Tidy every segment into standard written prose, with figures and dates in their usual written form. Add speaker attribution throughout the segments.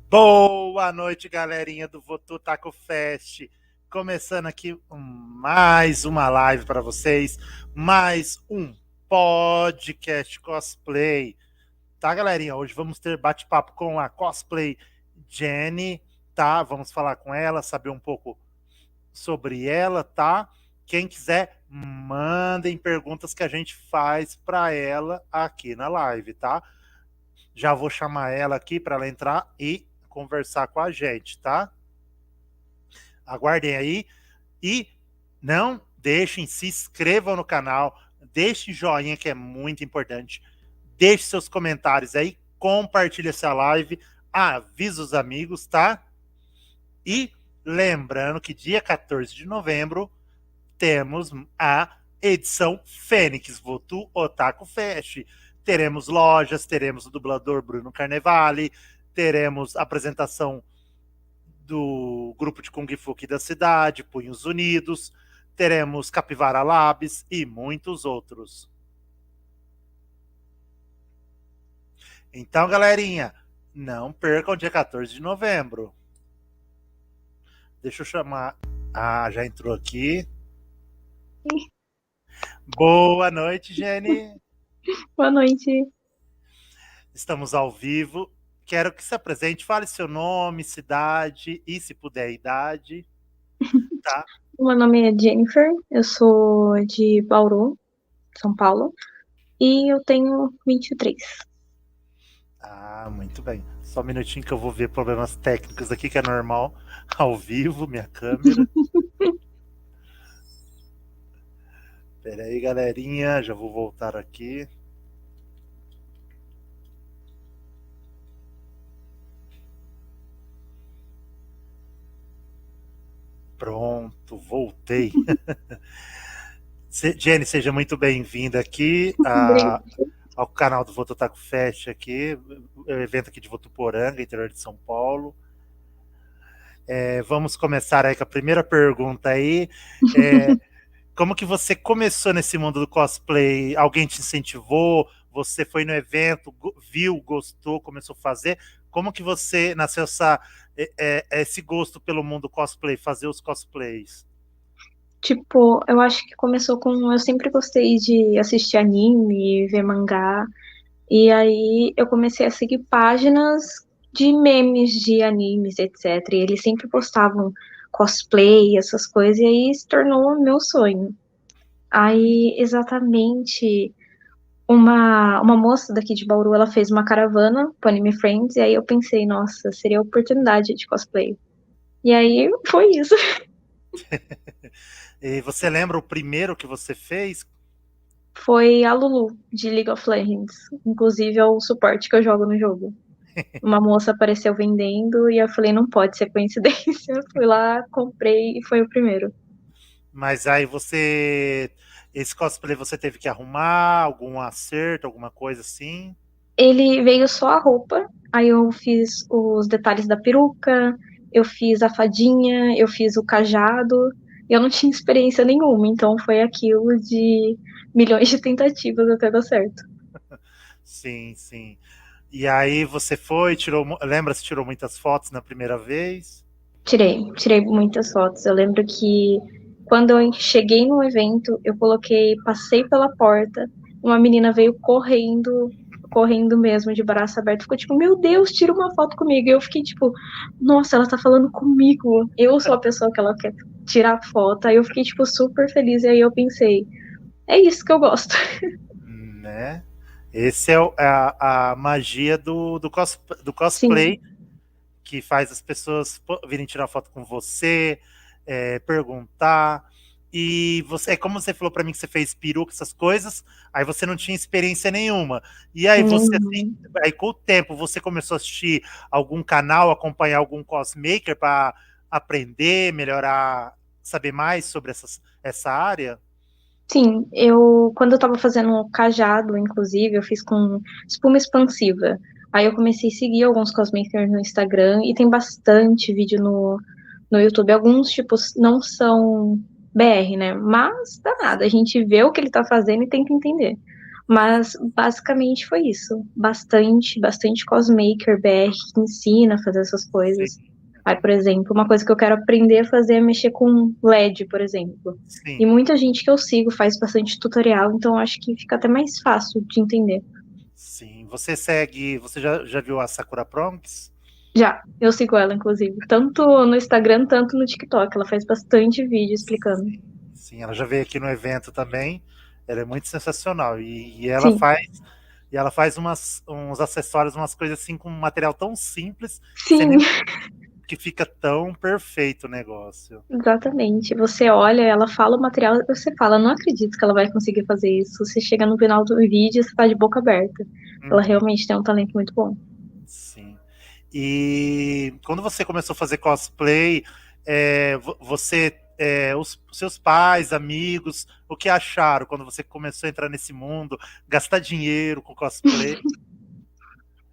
Speaker 1: Boa noite, galerinha do Votu Taco Fest. Começando aqui mais uma live para vocês, mais um podcast cosplay. Tá, galerinha? Hoje vamos ter bate-papo com a cosplay Jenny, tá? Vamos falar com ela, saber um pouco sobre ela, tá? Quem quiser, mandem perguntas que a gente faz para ela aqui na live, tá? Já vou chamar ela aqui para ela entrar e conversar com a gente, tá? Aguardem aí e não deixem, se inscrevam no canal, deixem joinha que é muito importante, deixe seus comentários aí, compartilhe essa live, avisa os amigos, tá? E lembrando que dia 14 de novembro temos a edição Fênix Votu Otaku Fest. Teremos lojas, teremos o dublador Bruno Carnevale, teremos a apresentação do grupo de Kung Fu aqui da cidade, Punhos Unidos, teremos Capivara Labs e muitos outros. Então, galerinha, não percam o dia 14 de novembro. Deixa eu chamar... já entrou aqui. Boa noite, Jenny.
Speaker 2: Boa noite.
Speaker 1: Estamos ao vivo. Quero que se apresente, fale seu nome, cidade e, se puder, idade. Tá?
Speaker 2: Meu nome é Jennifer, eu sou de Bauru, São Paulo, e eu tenho 23.
Speaker 1: Muito bem. Só um minutinho que eu vou ver problemas técnicos aqui, que é normal, ao vivo, minha câmera. Pera aí, galerinha, já vou voltar aqui. Pronto, voltei. Jenny, seja muito bem-vinda aqui ao canal do Votu Taco Fest aqui, o evento aqui de Votuporanga, interior de São Paulo. Vamos começar aí com a primeira pergunta aí. Como que você começou nesse mundo do cosplay? Alguém te incentivou? Você foi no evento, viu, gostou, começou a fazer? Como que você nasceu esse gosto pelo mundo cosplay, fazer os cosplays?
Speaker 2: Tipo, eu acho que começou com... Eu sempre gostei de assistir anime, ver mangá, e aí eu comecei a seguir páginas de memes de animes, etc. E eles sempre postavam cosplay, essas coisas, e aí se tornou meu sonho. Aí, exatamente... Uma moça daqui de Bauru, ela fez uma caravana pro Anime Friends, e aí eu pensei, nossa, seria a oportunidade de cosplay. E aí foi isso.
Speaker 1: E você lembra o primeiro que você fez?
Speaker 2: Foi a Lulu, de League of Legends. Inclusive é o suporte que eu jogo no jogo. Uma moça apareceu vendendo e eu falei, não pode ser coincidência. Fui lá, comprei e foi o primeiro.
Speaker 1: Mas aí esse cosplay você teve que arrumar, algum acerto, alguma coisa assim?
Speaker 2: Ele veio só a roupa, aí eu fiz os detalhes da peruca, eu fiz a fadinha, eu fiz o cajado. Eu não tinha experiência nenhuma, então foi aquilo de milhões de tentativas até dar certo.
Speaker 1: Sim, sim. E aí você foi, lembra se tirou muitas fotos na primeira vez?
Speaker 2: Tirei muitas fotos. Eu lembro que quando eu cheguei no evento, eu passei pela porta, uma menina veio correndo mesmo, de braço aberto, ficou tipo, meu Deus, tira uma foto comigo. E eu fiquei tipo, nossa, ela tá falando comigo. Eu sou a pessoa que ela quer tirar foto. Aí eu fiquei tipo super feliz. E aí eu pensei, é isso que eu gosto.
Speaker 1: Né? Esse é a magia do
Speaker 2: Sim,
Speaker 1: cosplay, que faz as pessoas virem tirar foto com você, perguntar. E você, como você falou para mim que você fez peruca, essas coisas, aí você não tinha experiência nenhuma. E aí você, assim,
Speaker 2: nenhum.
Speaker 1: aí com o tempo, você começou a assistir algum canal, acompanhar algum cosmaker para aprender, melhorar, saber mais sobre essa área?
Speaker 2: Sim, quando eu tava fazendo cajado, inclusive, eu fiz com espuma expansiva. Aí eu comecei a seguir alguns cosmakers no Instagram e tem bastante vídeo no YouTube. Alguns, tipos, não são BR, né? Mas dá nada, a gente vê o que ele tá fazendo e tenta entender. Mas basicamente foi isso. Bastante cosmaker BR que ensina a fazer essas coisas.
Speaker 1: Sim,
Speaker 2: Aí, por exemplo, uma coisa que eu quero aprender a fazer é mexer com LED, por exemplo. E
Speaker 1: sim,
Speaker 2: muita gente que eu sigo faz bastante tutorial, então eu acho que fica até mais fácil de entender.
Speaker 1: sim. Você segue, você já viu a Sakura Prongs?
Speaker 2: Já, eu sigo ela, inclusive, tanto no Instagram, tanto no TikTok. Ela faz bastante vídeo explicando.
Speaker 1: Sim, ela já veio aqui no evento também. Ela é muito sensacional. E ela
Speaker 2: Sim,
Speaker 1: faz. E ela faz uns acessórios, umas coisas assim com um material tão simples que você
Speaker 2: sim,
Speaker 1: nem que fica tão perfeito o negócio.
Speaker 2: exatamente. Você olha, ela fala o material, você fala, não acredito que ela vai conseguir fazer isso. Você chega no final do vídeo, você tá de boca aberta. Ela
Speaker 1: Uhum,
Speaker 2: realmente tem um talento muito bom.
Speaker 1: sim. E quando você começou a fazer cosplay, você, os seus pais, amigos, o que acharam quando você começou a entrar nesse mundo, gastar dinheiro com cosplay?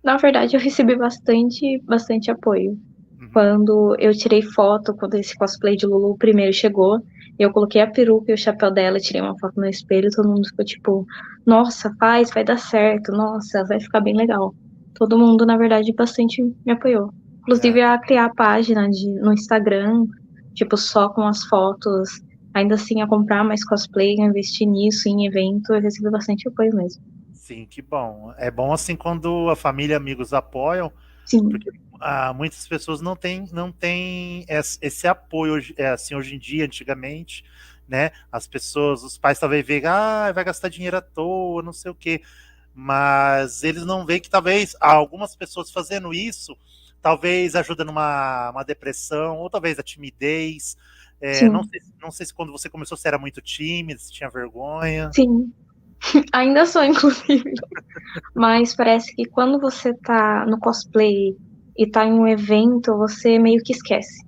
Speaker 2: Na verdade, eu recebi bastante apoio.
Speaker 1: Uhum,
Speaker 2: Quando eu tirei foto, quando esse cosplay de Lulu primeiro chegou, eu coloquei a peruca e o chapéu dela, tirei uma foto no espelho, todo mundo ficou tipo, nossa, faz, vai dar certo, nossa, vai ficar bem legal. Todo mundo, na verdade, bastante me apoiou. Inclusive
Speaker 1: é,
Speaker 2: a criar a página no Instagram, tipo, só com as fotos, ainda assim a comprar mais cosplay, a investir nisso, em evento, eu recebi bastante apoio mesmo.
Speaker 1: sim, que bom. É bom assim quando a família e amigos apoiam,
Speaker 2: Sim,
Speaker 1: porque muitas pessoas não têm esse apoio assim hoje em dia, antigamente, né? As pessoas, os pais talvez vejam, vai gastar dinheiro à toa, não sei o quê. Mas eles não veem que talvez algumas pessoas fazendo isso, talvez ajuda numa uma depressão, ou talvez a timidez. Não
Speaker 2: sim,
Speaker 1: sei, não sei se quando você começou você era muito tímido, se tinha vergonha.
Speaker 2: sim. Ainda sou, inclusive. Mas parece que quando você tá no cosplay e tá em um evento, você meio que esquece.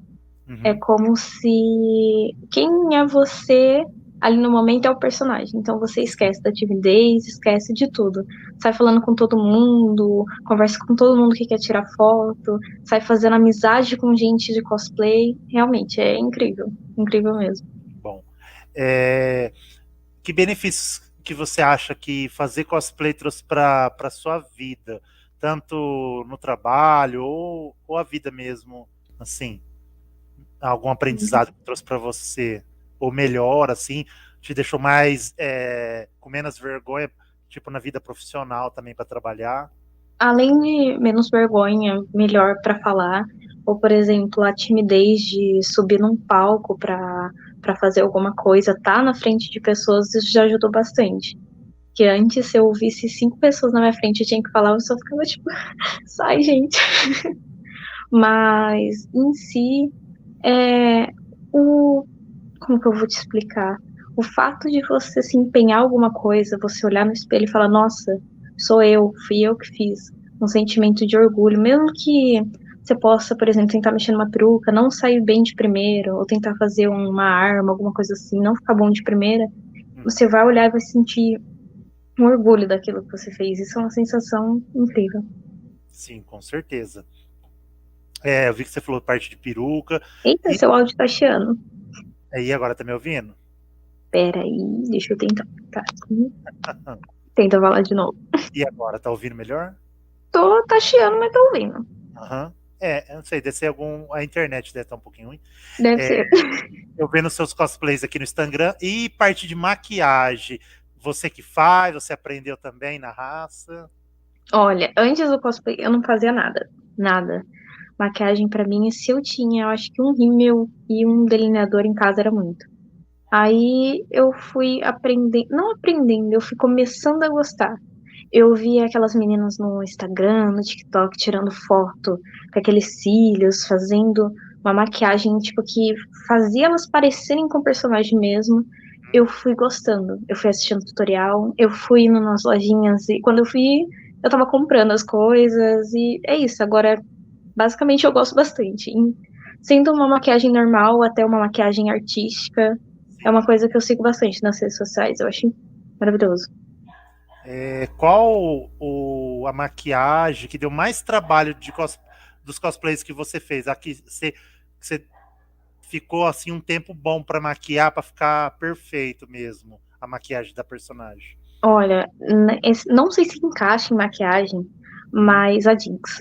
Speaker 2: É
Speaker 1: Uhum.
Speaker 2: como se quem é você ali no momento é o personagem. Então você
Speaker 1: Sim,
Speaker 2: esquece da timidez, esquece de tudo. Sai falando com todo mundo, conversa com todo mundo que quer tirar foto, sai fazendo amizade com gente de cosplay. Realmente é incrível, incrível mesmo.
Speaker 1: bom. É, que benefícios que você acha que fazer cosplay trouxe para sua vida, tanto no trabalho ou a vida mesmo, assim, algum aprendizado que trouxe para você, ou melhor, assim, te deixou mais com menos vergonha, tipo na vida profissional também para trabalhar?
Speaker 2: Além de menos vergonha, melhor pra falar, ou por exemplo, a timidez de subir num palco pra fazer alguma coisa, tá na frente de pessoas, isso já ajudou bastante. Que antes, se eu ouvisse 5 pessoas na minha frente e tinha que falar, eu só ficava tipo, sai, gente. Mas em si, é, o, como que eu vou te explicar? O fato de você se empenhar em alguma coisa, você olhar no espelho e falar, nossa, sou eu, fui eu que fiz. Um sentimento de orgulho, mesmo que você possa, por exemplo, tentar mexer numa peruca, não sair bem de primeira, ou tentar fazer uma arma, alguma coisa assim, não ficar bom de primeira,
Speaker 1: Uhum.
Speaker 2: você vai olhar e vai sentir um orgulho daquilo que você fez. Isso é uma sensação incrível.
Speaker 1: Sim, com certeza. Eu vi que você falou parte de peruca,
Speaker 2: Eita,
Speaker 1: e
Speaker 2: seu áudio tá chiando.
Speaker 1: aí agora tá me ouvindo?
Speaker 2: Pera aí, deixa eu tentar. Tá aqui. Tenta falar de novo.
Speaker 1: E agora, tá ouvindo melhor?
Speaker 2: Tá chiando, mas tô ouvindo.
Speaker 1: Aham. Eu não sei, deve ser a internet deve estar um pouquinho ruim.
Speaker 2: Deve
Speaker 1: É,
Speaker 2: ser.
Speaker 1: eu vendo seus cosplays aqui no Instagram e parte de maquiagem. Você que faz, você aprendeu também na raça.
Speaker 2: Olha, antes do cosplay eu não fazia nada. Nada. Maquiagem pra mim, se eu tinha, eu acho que um rímel e um delineador em casa era muito. Aí eu fui aprendendo, não aprendendo, eu fui começando a gostar. Eu via aquelas meninas no Instagram, no TikTok, tirando foto com aqueles cílios, fazendo uma maquiagem, tipo, que fazia elas parecerem com o personagem mesmo. Eu fui gostando. Eu fui assistindo tutorial, eu fui indo nas lojinhas e quando eu fui, eu tava comprando as coisas e é isso. Agora, basicamente, eu gosto bastante. Sendo uma maquiagem normal até uma maquiagem artística, é uma
Speaker 1: Sim.
Speaker 2: coisa que eu sigo bastante nas redes sociais. Eu acho maravilhoso.
Speaker 1: Qual a maquiagem que deu mais trabalho dos cosplays que você fez? Aqui você ficou assim um tempo bom para maquiar, para ficar perfeito mesmo a maquiagem da personagem.
Speaker 2: Olha, não sei se encaixa em maquiagem,
Speaker 1: Uhum.
Speaker 2: mas a Jinx.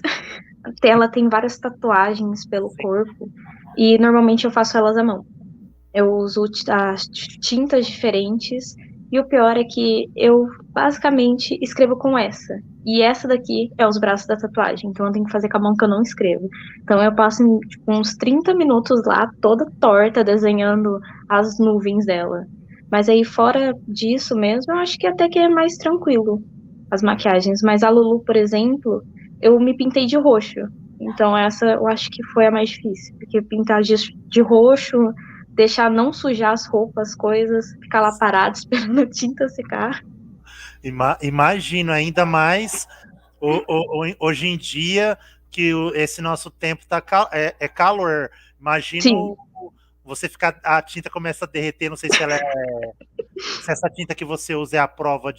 Speaker 2: Ela tem várias tatuagens pelo
Speaker 1: Sim.
Speaker 2: corpo e normalmente eu faço elas à mão. Eu uso as tintas diferentes e o pior é que eu basicamente escrevo com essa. E essa daqui é os braços da tatuagem, então eu tenho que fazer com a mão que eu não escrevo. Então eu passo tipo, uns 30 minutos lá, toda torta, desenhando as nuvens dela. Mas aí fora disso mesmo, eu acho que até que é mais tranquilo as
Speaker 1: Uhum.
Speaker 2: maquiagens. Mas a Lulu, por exemplo, eu me pintei de roxo. Então essa eu acho que foi a mais difícil, porque pintar de roxo, deixar não sujar as roupas, as coisas, ficar lá parado esperando a tinta secar.
Speaker 1: Imagino ainda mais hoje em dia que esse nosso tempo é calor.
Speaker 2: Sim,
Speaker 1: Imagino você ficar, a tinta começa a derreter, não sei se ela se essa tinta que você usa é a prova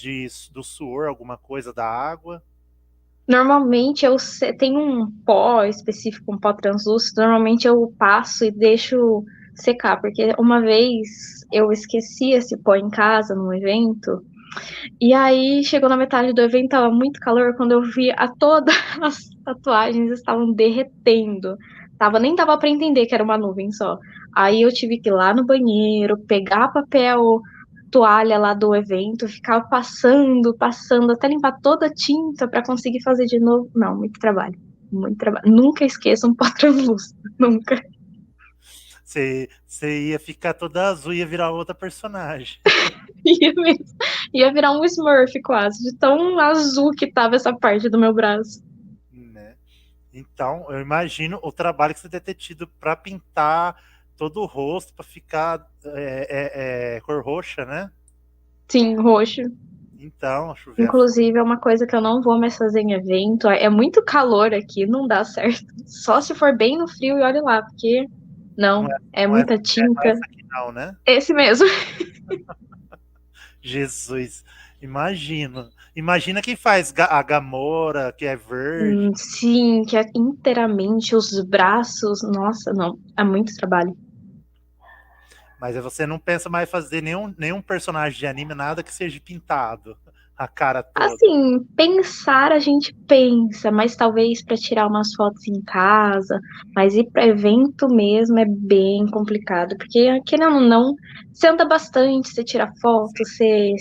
Speaker 1: do suor, alguma coisa da água.
Speaker 2: normalmente tenho um pó específico, um pó translúcido, normalmente eu passo e deixo secar, porque uma vez eu esqueci esse pó em casa num evento, e aí chegou na metade do evento, tava muito calor, quando eu vi todas as tatuagens estavam derretendo. Nem dava para entender que era uma nuvem só. Aí eu tive que ir lá no banheiro, pegar papel, toalha lá do evento, ficar passando, passando, até limpar toda a tinta para conseguir fazer de novo. Não, muito trabalho. Muito trabalho. Nunca esqueça um patrão lúcido. Nunca.
Speaker 1: Você ia ficar toda azul e ia virar outra personagem.
Speaker 2: Ia mesmo. Ia virar um Smurf quase, de tão azul que tava essa parte do meu braço.
Speaker 1: Né? Então, eu imagino o trabalho que você deve ter tido para pintar todo o rosto, para ficar cor roxa, né?
Speaker 2: Sim, roxo.
Speaker 1: Então, deixa eu ver a foto.
Speaker 2: Inclusive, é uma coisa que eu não vou mais fazer em evento. É muito calor aqui, não dá certo. Só se for bem no frio e olhe lá, porque
Speaker 1: Não
Speaker 2: não,
Speaker 1: é,
Speaker 2: é
Speaker 1: não é,
Speaker 2: muita
Speaker 1: não é
Speaker 2: tinta.
Speaker 1: essa aqui não, né?
Speaker 2: Esse mesmo.
Speaker 1: Jesus, imagina. Imagina quem faz a Gamora, que é verde.
Speaker 2: Sim, que é inteiramente os braços. Nossa, não, é muito trabalho.
Speaker 1: Mas aí você não pensa mais fazer nenhum personagem de anime, nada que seja pintado. A cara toda.
Speaker 2: Assim, pensar a gente pensa, mas talvez para tirar umas fotos em casa, mas ir para evento mesmo é bem complicado, porque querendo ou não, você anda bastante, você tira foto, você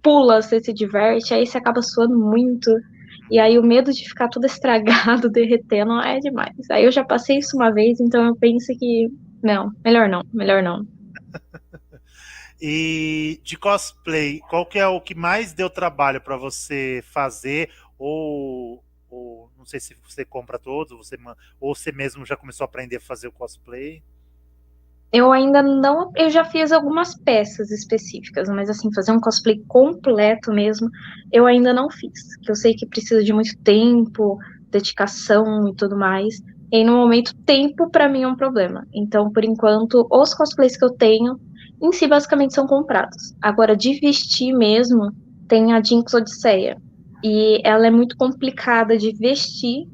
Speaker 2: pula, você se diverte, aí você acaba suando muito, e aí o medo de ficar tudo estragado, derretendo, é demais. Aí eu já passei isso uma vez, então eu penso que não, melhor não, melhor não.
Speaker 1: E de cosplay, qual que é o que mais deu trabalho para você fazer? Ou não sei se você compra todos, ou você mesmo já começou a aprender a fazer o cosplay?
Speaker 2: Eu ainda não. Eu já fiz algumas peças específicas, mas assim, fazer um cosplay completo mesmo, eu ainda não fiz. Que eu sei que precisa de muito tempo, dedicação e tudo mais. E aí, no momento, tempo pra mim é um problema. Então, por enquanto, os cosplays que eu tenho, em si, basicamente são comprados. Agora, de vestir mesmo, tem a Jinx Odisseia. E ela é muito complicada de vestir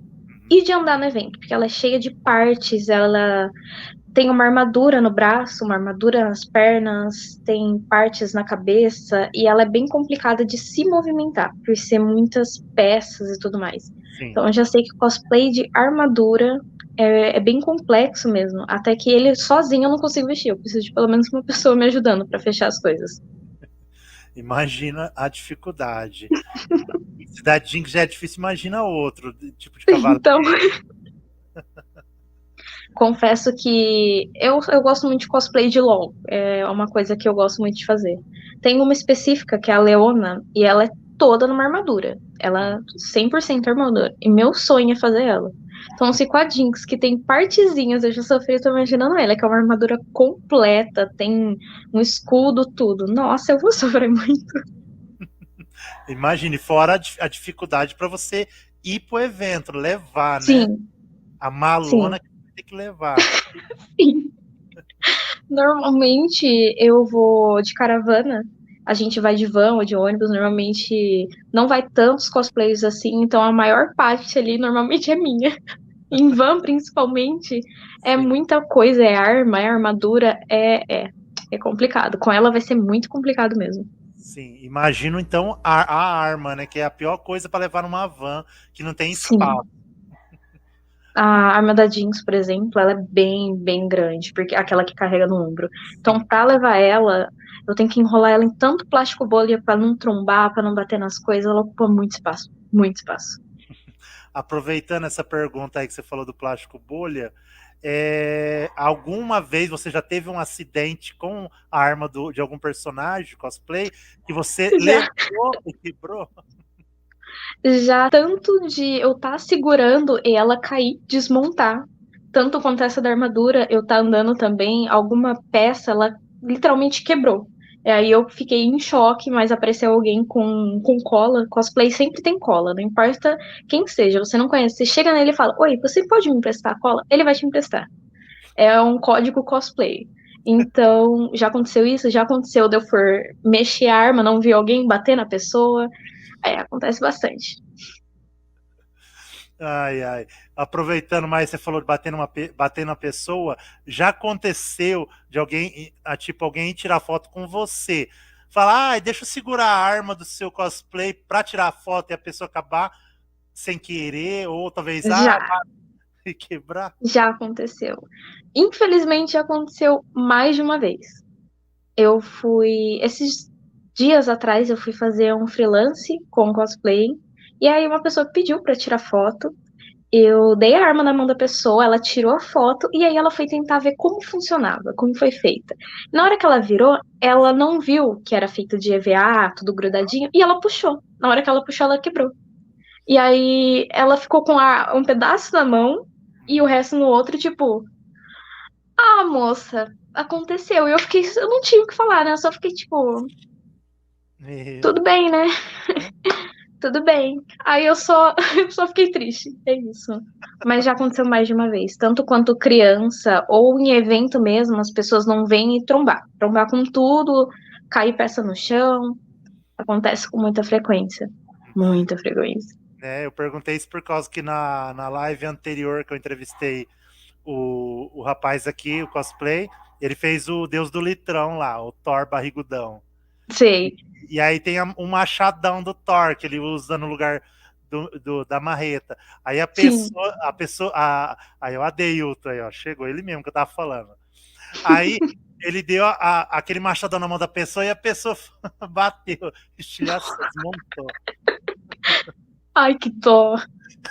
Speaker 2: e de andar no evento, porque ela é cheia de partes, ela tem uma armadura no braço, uma armadura nas pernas, tem partes na cabeça, e ela é bem complicada de se movimentar, por ser muitas peças e tudo mais.
Speaker 1: Sim.
Speaker 2: Então eu já sei que o cosplay de armadura é bem complexo mesmo, até que ele sozinho eu não consigo vestir, eu preciso de pelo menos uma pessoa me ajudando para fechar as coisas.
Speaker 1: Imagina a dificuldade. Se da Jinx já é difícil, imagina outro tipo de cavalo.
Speaker 2: Então, confesso que eu gosto muito de cosplay de LoL. É uma coisa que eu gosto muito de fazer. Tem uma específica que é a Leona e ela é toda numa armadura. Ela é 100% armadura. E meu sonho é fazer ela. Então, se com a Jinx, que tem partezinhas, eu já sofri, eu tô imaginando ela, que é uma armadura completa, tem um escudo, tudo. Nossa, eu vou sofrer muito.
Speaker 1: Imagine, fora a dificuldade para você ir pro evento, levar, né?
Speaker 2: Sim,
Speaker 1: A malona
Speaker 2: sim,
Speaker 1: que você tem que levar.
Speaker 2: sim. Normalmente eu vou de caravana. A gente vai de van ou de ônibus. Normalmente não vai tantos cosplays assim, então a maior parte ali normalmente é minha. Em van, principalmente, é
Speaker 1: Sim.
Speaker 2: muita coisa, é arma, é armadura, é complicado. Com ela vai ser muito complicado mesmo.
Speaker 1: Sim, imagino então a arma, né? Que é a pior coisa para levar numa van que não tem
Speaker 2: Sim.
Speaker 1: espaço.
Speaker 2: A arma da Jinx, por exemplo, ela é bem, bem grande, porque é aquela que carrega no ombro. Então,
Speaker 1: Sim.
Speaker 2: pra levar ela, eu tenho que enrolar ela em tanto plástico bolha pra não trombar, pra não bater nas coisas. Ela ocupa muito espaço, muito espaço.
Speaker 1: Aproveitando essa pergunta aí que você falou do plástico bolha, alguma vez você já teve um acidente com a arma de algum personagem de cosplay que você
Speaker 2: Já,
Speaker 1: levou e quebrou?
Speaker 2: já tanto de eu estar segurando e ela cair, desmontar. Tanto quanto essa da armadura, eu tá andando também, alguma peça, ela literalmente quebrou. E aí eu fiquei em choque, mas apareceu alguém com cola. Cosplay sempre tem cola, não importa quem seja, você não conhece. Você chega nele e fala: Oi, você pode me emprestar a cola? Ele vai te emprestar. É um código cosplay. Então, já aconteceu isso? Já aconteceu de eu for mexer a arma, não vi alguém bater na pessoa. É, acontece bastante.
Speaker 1: Ai, ai. Aproveitando mais, você falou de bater numa pessoa, já aconteceu de alguém, tipo, alguém tirar foto com você. Falar, ai, deixa eu segurar a arma do seu cosplay pra tirar a foto e a pessoa acabar sem querer, ou talvez,
Speaker 2: Já,
Speaker 1: e quebrar.
Speaker 2: já aconteceu. Infelizmente, já aconteceu mais de uma vez. Eu fui. Esses dias atrás, eu fui fazer um freelance com cosplay. E aí, uma pessoa pediu pra tirar foto. Eu dei a arma na mão da pessoa, ela tirou a foto e aí ela foi tentar ver como funcionava, como foi feita. Na hora que ela virou, ela não viu que era feito de EVA, tudo grudadinho, e ela puxou. Na hora que ela puxou, ela quebrou. E aí ela ficou com um pedaço na mão e o resto no outro, tipo, ah, moça, aconteceu. E eu fiquei, eu não tinha o que falar, né? Eu só fiquei, tipo,
Speaker 1: Meu,
Speaker 2: tudo bem, né? Tudo bem. Aí eu só, eu só fiquei triste. É isso. Mas já aconteceu mais de uma vez. Tanto quanto criança ou em evento mesmo, as pessoas não vêm e trombar. Trombar com tudo, cair peça no chão. Acontece com muita frequência. Muita frequência.
Speaker 1: eu perguntei isso por causa que na live anterior que eu entrevistei o rapaz aqui, o cosplay, ele fez o Deus do Litrão lá, o Thor barrigudão.
Speaker 2: Sei.
Speaker 1: E aí tem um machadão do Thor que ele usa no lugar da marreta. Aí
Speaker 2: Sim.
Speaker 1: aí o Adeilton aí, ó, chegou ele mesmo que eu tava falando. Aí ele deu aquele machadão na mão da pessoa e a pessoa bateu, estilhaçou, desmontou.
Speaker 2: Ai, que dó.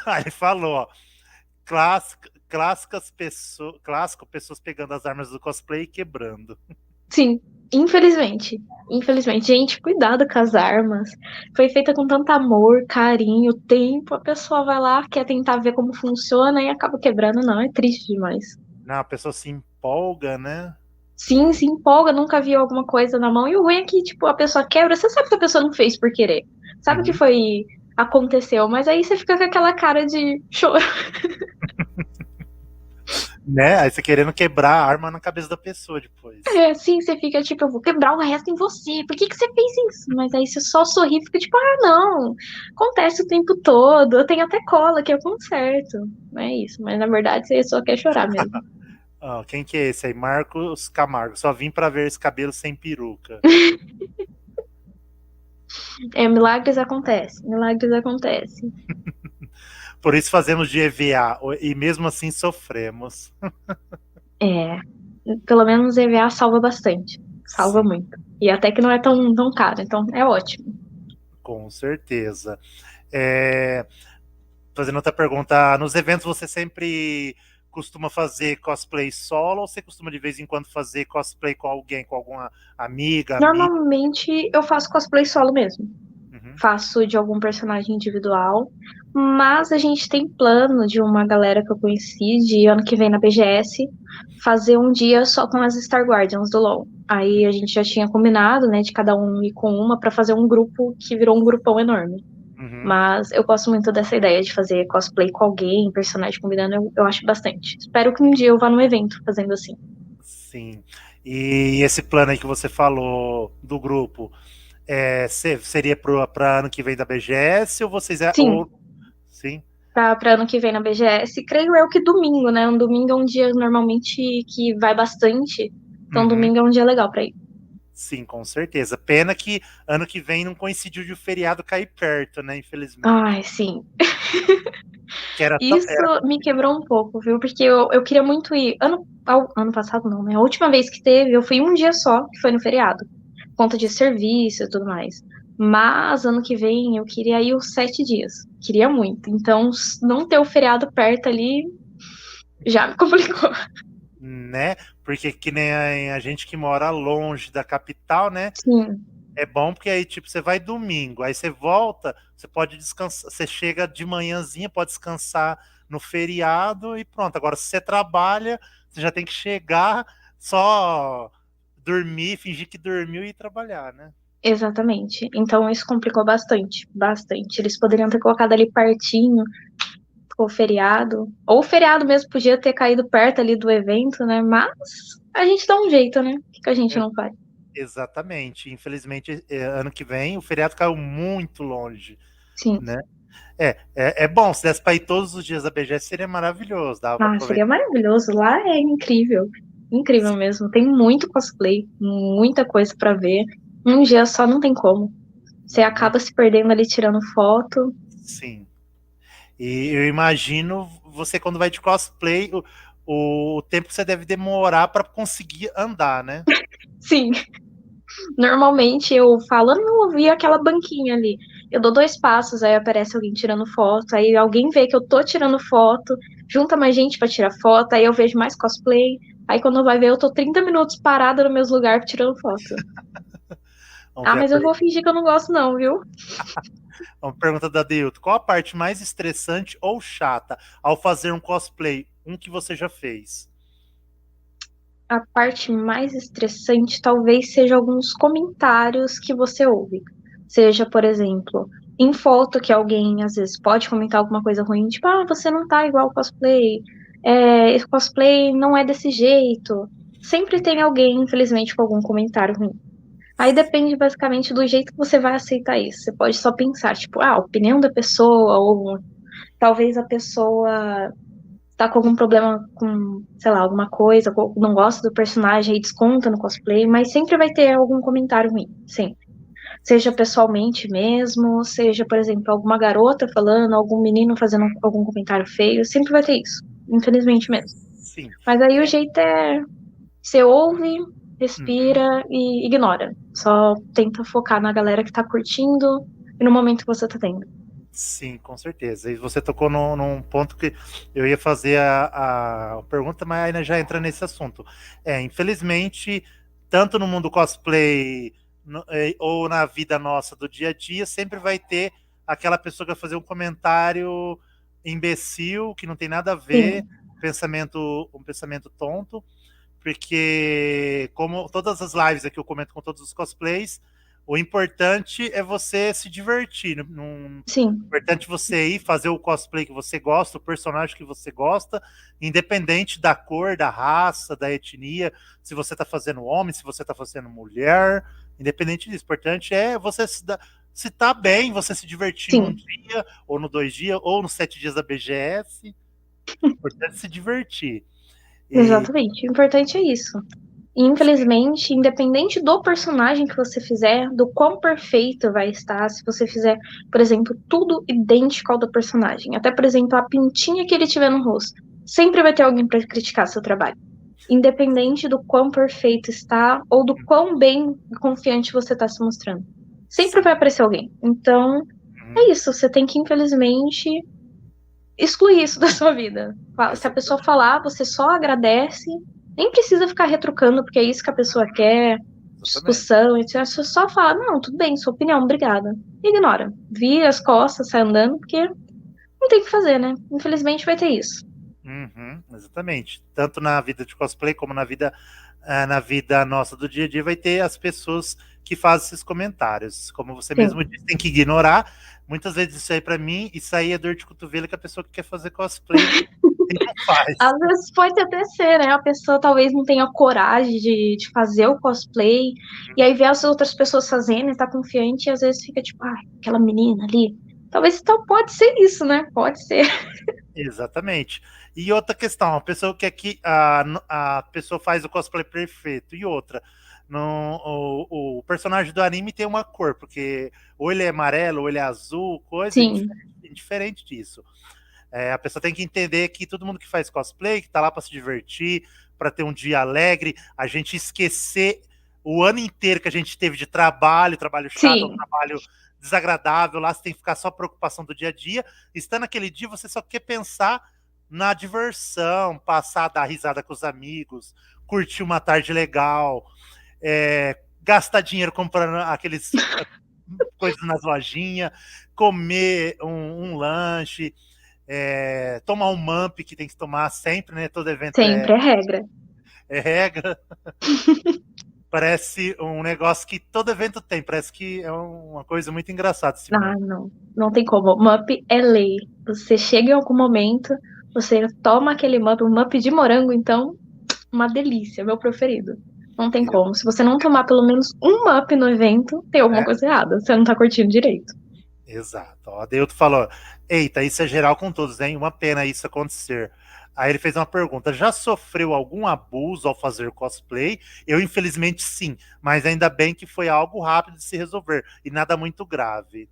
Speaker 1: Aí ele falou, ó, clássico, pessoas pegando as armas do cosplay e quebrando.
Speaker 2: Sim. Infelizmente. Infelizmente. Gente, cuidado com as armas. Foi feita com tanto amor, carinho, tempo. A pessoa vai lá, quer tentar ver como funciona e acaba quebrando. Não, é triste demais.
Speaker 1: Não, a pessoa se empolga, né?
Speaker 2: Sim, se empolga, nunca viu alguma coisa na mão. E o ruim é que, tipo, a pessoa quebra. Você sabe que a pessoa não fez por querer. Sabe que
Speaker 1: Uhum.
Speaker 2: foi. Aconteceu, mas aí você fica com aquela cara de choro.
Speaker 1: Né? Aí você querendo quebrar a arma na cabeça da pessoa depois.
Speaker 2: É, assim, você fica tipo, eu vou quebrar o resto em você. Por que que você fez isso? Mas aí você só sorri e fica tipo, ah, não. Acontece o tempo todo. Eu tenho até cola que eu conserto. Não é isso. Mas na verdade você só quer chorar mesmo.
Speaker 1: Ó, quem que é esse aí? Marcos Camargo. Só vim pra ver esse cabelo sem peruca.
Speaker 2: É, milagres acontecem. Milagres acontecem.
Speaker 1: Por isso fazemos de EVA e mesmo assim sofremos.
Speaker 2: É. Pelo menos EVA salva bastante. Salva
Speaker 1: Sim,
Speaker 2: muito. E até que não é tão caro. Então é ótimo.
Speaker 1: com certeza. É, fazendo outra pergunta, nos eventos você sempre costuma fazer cosplay solo ou você costuma de vez em quando fazer cosplay com alguém, com alguma amiga, amigo?
Speaker 2: Normalmente eu faço cosplay solo mesmo.
Speaker 1: Uhum,
Speaker 2: Faço de algum personagem individual, mas a gente tem plano de uma galera que eu conheci de ano que vem na BGS fazer um dia só com as Star Guardians do LoL. Aí a gente já tinha combinado, né, de cada um ir com uma pra fazer um grupo que virou um grupão enorme.
Speaker 1: uhum,
Speaker 2: Mas eu gosto muito dessa ideia de fazer cosplay com alguém, personagem combinando, eu acho bastante. Espero que um dia eu vá num evento fazendo assim.
Speaker 1: sim. E esse plano aí que você falou do grupo, seria para ano que vem da BGS ou vocês
Speaker 2: Sim,
Speaker 1: sim?
Speaker 2: pra ano que vem na BGS. Creio eu que domingo, né? Um domingo é um dia normalmente que vai bastante. Então
Speaker 1: Uhum,
Speaker 2: domingo é um dia legal pra ir.
Speaker 1: Sim, com certeza. Pena que ano que vem não coincidiu de o feriado cair perto, né? Infelizmente.
Speaker 2: Ai, sim.
Speaker 1: Que era,
Speaker 2: Isso
Speaker 1: era...
Speaker 2: me quebrou um pouco, viu? Porque eu queria muito ir. Ano passado não, né? A última vez que teve, eu fui um dia só, que foi no feriado. Conta de serviço e tudo mais. Mas ano que vem eu queria ir os 7 dias. Queria muito. Então, não ter o feriado perto ali já me complicou.
Speaker 1: né? Porque que nem a gente que mora longe da capital, né?
Speaker 2: Sim,
Speaker 1: É bom porque aí, tipo, você vai domingo, aí você volta, você pode descansar, você chega de manhãzinha, pode descansar no feriado e pronto. Agora, se você trabalha, você já tem que chegar, só dormir, fingir que dormiu e ir trabalhar, né?
Speaker 2: exatamente. Então isso complicou bastante, bastante. Eles poderiam ter colocado ali pertinho o feriado. Ou o feriado mesmo podia ter caído perto ali do evento, né? Mas a gente dá um jeito, né? O que a gente
Speaker 1: É,
Speaker 2: não faz?
Speaker 1: exatamente. Infelizmente, ano que vem, o feriado caiu muito longe,
Speaker 2: Sim.
Speaker 1: né? É bom, se desse para ir todos os dias da BGS seria maravilhoso, dava para
Speaker 2: Ah,
Speaker 1: aproveitar.
Speaker 2: seria maravilhoso. Lá é incrível. Incrível mesmo. Tem muito cosplay, muita coisa pra ver. Um dia só não tem como. Você
Speaker 1: Não, não,
Speaker 2: acaba se perdendo ali tirando foto.
Speaker 1: sim. E eu imagino você quando vai de cosplay, o tempo que você deve demorar para conseguir andar, né?
Speaker 2: Sim, normalmente eu falo, eu não ouvi aquela banquinha ali. Eu dou 2 passos, aí aparece alguém tirando foto, aí alguém vê que eu tô tirando foto, junta mais gente pra tirar foto, aí eu vejo mais cosplay. Aí quando vai ver, eu tô 30 minutos parada no mesmo lugar tirando foto.
Speaker 1: Vamos
Speaker 2: Ah,
Speaker 1: ver
Speaker 2: mas eu vou fingir que eu não gosto não, viu?
Speaker 1: uma pergunta da Deilton. Qual a parte mais estressante ou chata ao fazer um cosplay? Um que você já fez.
Speaker 2: A parte mais estressante talvez seja alguns comentários que você ouve. Seja, por exemplo, em foto que alguém às vezes pode comentar alguma coisa ruim, tipo, ah, você não tá igual ao cosplay, esse cosplay não é desse jeito. Sempre tem alguém, infelizmente, com algum comentário ruim. Aí depende basicamente do jeito que você vai aceitar isso. Você pode só pensar, tipo, ah, a opinião da pessoa, ou talvez a pessoa tá com algum problema com, sei lá, alguma coisa, não gosta do personagem e desconta no cosplay, mas sempre vai ter algum comentário ruim, sempre. Seja pessoalmente mesmo, seja, por exemplo, alguma garota falando, algum menino fazendo algum comentário feio, sempre vai ter isso, infelizmente mesmo.
Speaker 1: Sim.
Speaker 2: Mas aí o
Speaker 1: É,
Speaker 2: jeito é você ouve,
Speaker 1: uhum.
Speaker 2: respira e ignora. Só tenta focar na galera que tá curtindo e no momento que você tá tendo.
Speaker 1: Sim, com certeza. E você tocou num ponto que eu ia fazer a pergunta, mas ainda já entra nesse assunto. Infelizmente, tanto no mundo cosplay ou na vida nossa do dia a dia, sempre vai ter aquela pessoa que vai fazer um comentário imbecil, que não tem nada a ver,
Speaker 2: Sim,
Speaker 1: um pensamento tonto, porque como todas as lives aqui eu comento com todos os cosplays, o importante é você se divertir.
Speaker 2: sim,
Speaker 1: Importante você ir fazer o cosplay que você gosta, o personagem que você gosta, independente da cor, da raça, da etnia, se você está fazendo homem, se você está fazendo mulher, independente disso. O importante é você se tá bem, você se divertir num
Speaker 2: sim,
Speaker 1: dia, ou no 2 dias, ou nos 7 dias da BGS. O importante é se divertir. E,
Speaker 2: exatamente. O importante é isso. E, infelizmente, independente do personagem que você fizer, do quão perfeito vai estar, se você fizer, por exemplo, tudo idêntico ao do personagem, até, por exemplo, a pintinha que ele tiver no rosto, sempre vai ter alguém para criticar seu trabalho. Independente do quão perfeito está ou do quão bem e confiante você está se mostrando. Sempre vai
Speaker 1: sim.
Speaker 2: aparecer alguém. Então, é
Speaker 1: Uhum.
Speaker 2: isso. Você tem que, infelizmente, excluir isso da sua vida. Se a pessoa
Speaker 1: Exatamente.
Speaker 2: falar, você só agradece, nem precisa ficar retrucando, porque é isso que a pessoa quer,
Speaker 1: Exatamente.
Speaker 2: discussão, etc. Você só fala, não, tudo bem, sua opinião, obrigada. E ignora. Vira as costas, sai andando, porque não tem o que fazer, né? Infelizmente vai ter isso.
Speaker 1: Uhum, exatamente. Tanto na vida de cosplay como na vida nossa do dia a dia vai ter as pessoas que fazem esses comentários. Como você mesmo
Speaker 2: Sim.
Speaker 1: disse, tem que ignorar. Muitas vezes isso aí para mim, isso aí é dor de cotovelo que a pessoa que quer fazer cosplay e não faz.
Speaker 2: Às vezes pode até ser, né? A pessoa talvez não tenha coragem de fazer o cosplay, e aí vê as outras pessoas fazendo e tá confiante, e às vezes fica tipo, ah, aquela menina ali. Talvez então pode ser isso, né? Pode ser.
Speaker 1: Exatamente. E outra questão, a pessoa quer que a pessoa faz o cosplay perfeito. E outra, O personagem do anime tem uma cor, porque ou ele é amarelo, ou ele é azul, coisa
Speaker 2: Sim,
Speaker 1: indiferente disso. A pessoa tem que entender que todo mundo que faz cosplay, que tá lá para se divertir, para ter um dia alegre, a gente esquecer o ano inteiro que a gente teve de trabalho chato, um
Speaker 2: sim,
Speaker 1: trabalho desagradável, lá você tem que ficar só preocupação do dia a dia. Estando naquele dia, você só quer pensar na diversão, passar, dar risada com os amigos, curtir uma tarde legal, gastar dinheiro comprando aqueles coisas nas lojinhas, comer um lanche, tomar um mump que tem que tomar sempre, né? Todo evento
Speaker 2: sempre é regra.
Speaker 1: é regra. Parece um negócio que todo evento tem. Parece que é uma coisa muito engraçada esse
Speaker 2: Ah,
Speaker 1: mundo.
Speaker 2: não, não tem como. Mup é lei. Você chega em algum momento, você toma aquele mup, um mup de morango, então, uma delícia, meu preferido. Não tem como. Se você não tomar pelo menos um mup no evento, tem alguma
Speaker 1: É,
Speaker 2: coisa errada. Você não tá curtindo direito.
Speaker 1: exato. Ó, a Deilton falou: eita, isso é geral com todos, hein? Uma pena isso acontecer. Aí ele fez uma pergunta: já sofreu algum abuso ao fazer cosplay? Eu, infelizmente, sim, mas ainda bem que foi algo rápido de se resolver e nada muito grave.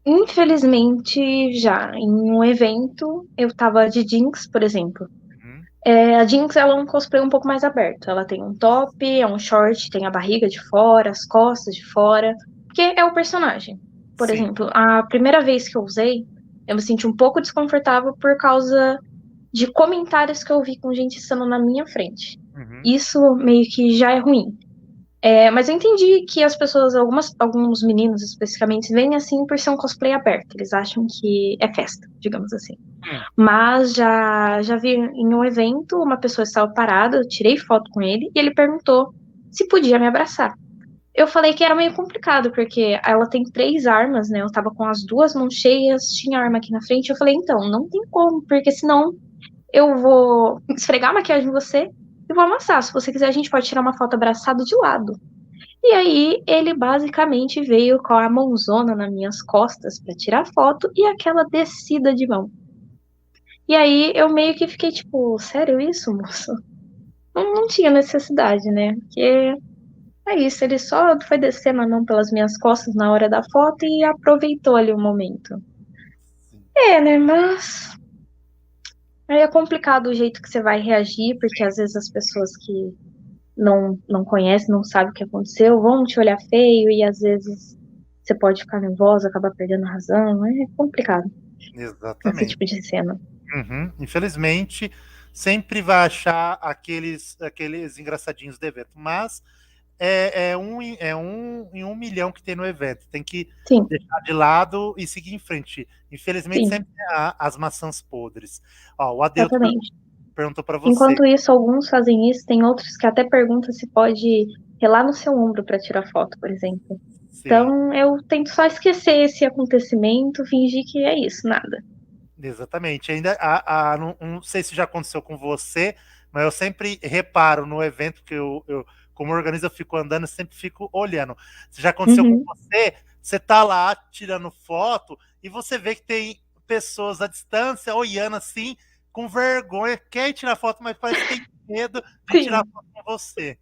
Speaker 2: Infelizmente, já em um evento, eu tava de Jinx, por exemplo.
Speaker 1: Uhum,
Speaker 2: A Jinx, ela é um cosplay um pouco mais aberto. Ela tem um top, é um short, tem a barriga de fora, as costas de fora, porque é o personagem. Por
Speaker 1: sim.
Speaker 2: exemplo, a primeira vez que eu usei, eu me senti um pouco desconfortável por causa de comentários que eu vi com gente estando na minha frente.
Speaker 1: Uhum,
Speaker 2: Isso meio que já é ruim. Mas eu entendi que as pessoas, alguns meninos especificamente, veem assim por ser um cosplay aberto. Eles acham que é festa, digamos assim.
Speaker 1: hum,
Speaker 2: Mas já vi em um evento, uma pessoa estava parada, eu tirei foto com ele e ele perguntou se podia me abraçar. Eu falei que era meio complicado, porque ela tem 3 armas, né? Eu tava com as 2 mãos cheias, tinha arma aqui na frente. Eu falei, então, não tem como, porque senão eu vou esfregar a maquiagem em você e vou amassar. Se você quiser, a gente pode tirar uma foto abraçado de lado. E aí, ele basicamente veio com a mãozona nas minhas costas para tirar foto e aquela descida de mão. E aí, eu meio que fiquei tipo, sério isso, moço? Não tinha necessidade, né? Porque é isso, ele só foi descendo a mão pelas minhas costas na hora da foto e aproveitou ali o momento.
Speaker 1: sim.
Speaker 2: Né? Mas aí é complicado o jeito que você vai reagir, porque às vezes as pessoas que não conhecem, não sabem o que aconteceu, vão te olhar feio e às vezes você pode ficar nervosa, acabar perdendo a razão. É complicado esse
Speaker 1: Exatamente.
Speaker 2: tipo de cena.
Speaker 1: Uhum. Infelizmente, sempre vai achar aqueles engraçadinhos do evento, mas é um em 1 milhão que tem no evento. Tem que
Speaker 2: Sim,
Speaker 1: deixar de lado e seguir em frente. Infelizmente,
Speaker 2: sim,
Speaker 1: sempre há as maçãs podres. Ó, o Adeuto
Speaker 2: exatamente.
Speaker 1: perguntou para você.
Speaker 2: Enquanto isso, alguns fazem isso, tem outros que até perguntam se pode relar no seu ombro para tirar foto, por exemplo.
Speaker 1: Sim,
Speaker 2: Então, eu tento só esquecer esse acontecimento, fingir que é isso, nada.
Speaker 1: exatamente. Ainda não sei se já aconteceu com você, mas eu sempre reparo no evento que como organizo, eu fico andando, eu sempre fico olhando. Se já aconteceu com
Speaker 2: Uhum,
Speaker 1: você, você tá lá tirando foto e você vê que tem pessoas à distância olhando assim, com vergonha, quer tirar foto, mas parece que tem medo de tirar
Speaker 2: sim,
Speaker 1: foto com você.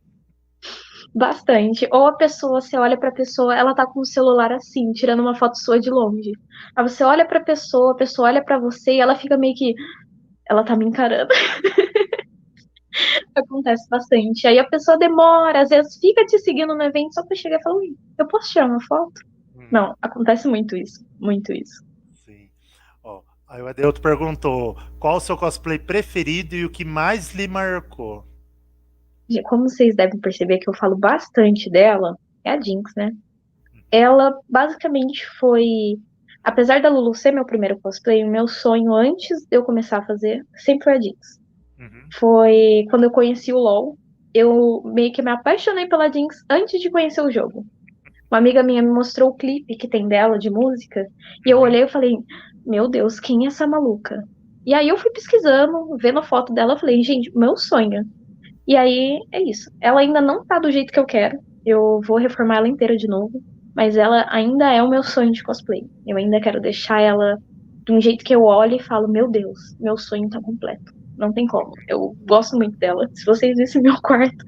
Speaker 2: bastante. Ou a pessoa, você olha pra pessoa, ela tá com o celular assim, tirando uma foto sua de longe. Aí você olha pra pessoa, a pessoa olha pra você e ela fica meio que, ela tá me encarando. Acontece bastante. Aí a pessoa demora, às vezes fica te seguindo no evento só pra chegar e falar, ui, eu posso tirar uma foto?
Speaker 1: Uhum,
Speaker 2: Não, acontece muito isso, muito isso.
Speaker 1: sim. Ó, aí o Adeuto perguntou: qual o seu cosplay preferido e o que mais lhe marcou?
Speaker 2: Como vocês devem perceber que eu falo bastante dela, é a Jinx, né? Ela basicamente foi. Apesar da Lulu ser meu primeiro cosplay, o meu sonho antes de eu começar a fazer sempre foi a Jinx.
Speaker 1: Uhum,
Speaker 2: Foi quando eu conheci o LoL. Eu meio que me apaixonei pela Jinx antes de conhecer o jogo. Uma amiga minha me mostrou o clipe que tem dela de música, e eu
Speaker 1: uhum.
Speaker 2: olhei e falei: Meu Deus, quem é essa maluca? E aí eu fui pesquisando, vendo foto dela, eu falei: Gente, meu sonho. E aí é isso. Ela ainda não tá do jeito que eu quero. Eu vou reformar ela inteira de novo. Mas ela ainda é o meu sonho de cosplay. Eu ainda quero deixar ela de um jeito que eu olho e falo: Meu Deus, meu sonho tá completo. Não tem como. Eu gosto muito dela. Se vocês vissem meu quarto,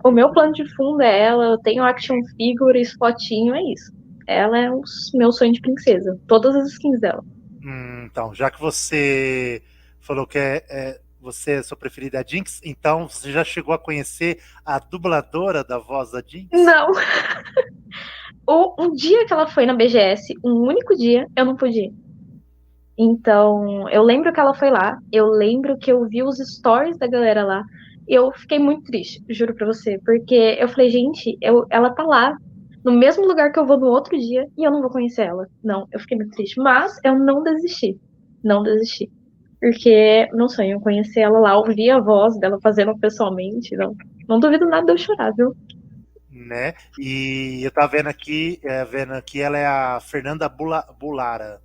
Speaker 2: O meu plano de fundo é ela, eu tenho action figures, fotinho, é isso. Ela é o meu sonho de princesa. Todas as skins dela.
Speaker 1: Então, já que você falou que você é sua preferida é a Jinx, então você já chegou a conhecer a dubladora da voz da Jinx?
Speaker 2: Não. Um dia que ela foi na BGS, um único dia, eu não pude ir. Então, eu lembro que ela foi lá, eu lembro que eu vi os stories da galera lá, e eu fiquei muito triste, juro pra você, porque eu falei, gente, ela tá lá, no mesmo lugar que eu vou no outro dia, e eu não vou conhecer ela. Não, eu fiquei muito triste, mas eu não desisti, não desisti, porque meu sonho é conhecer ela lá, ouvir a voz dela fazendo pessoalmente, não duvido nada de eu chorar, viu?
Speaker 1: Né? E eu tava vendo aqui, ela é a Fernanda Bulara.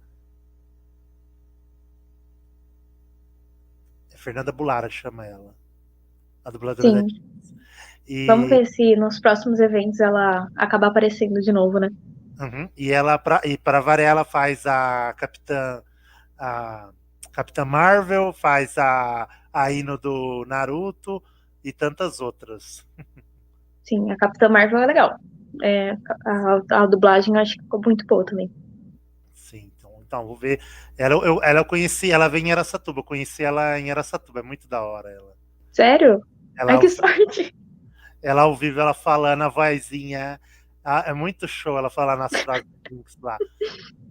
Speaker 1: É Fernanda Bulara chama ela, a dubladora da
Speaker 2: Sim,
Speaker 1: Jinx.
Speaker 2: vamos
Speaker 1: E,
Speaker 2: ver se nos próximos eventos ela acaba aparecendo de novo, né?
Speaker 1: e ela, para variar, ela faz a Capitã Marvel, faz a Ino do Naruto e tantas outras.
Speaker 2: Sim, a Capitã Marvel é legal. É, a dublagem eu acho que ficou muito boa também.
Speaker 1: Sim, então vou ver. Ela eu conheci, ela vem em Araçatuba, eu conheci ela em Araçatuba, é muito da hora ela.
Speaker 2: Sério?
Speaker 1: Ela,
Speaker 2: Ai, que
Speaker 1: ao-
Speaker 2: sorte!
Speaker 1: ela ao vivo, ela falando a vozinha. É muito show ela falar nas frases lá.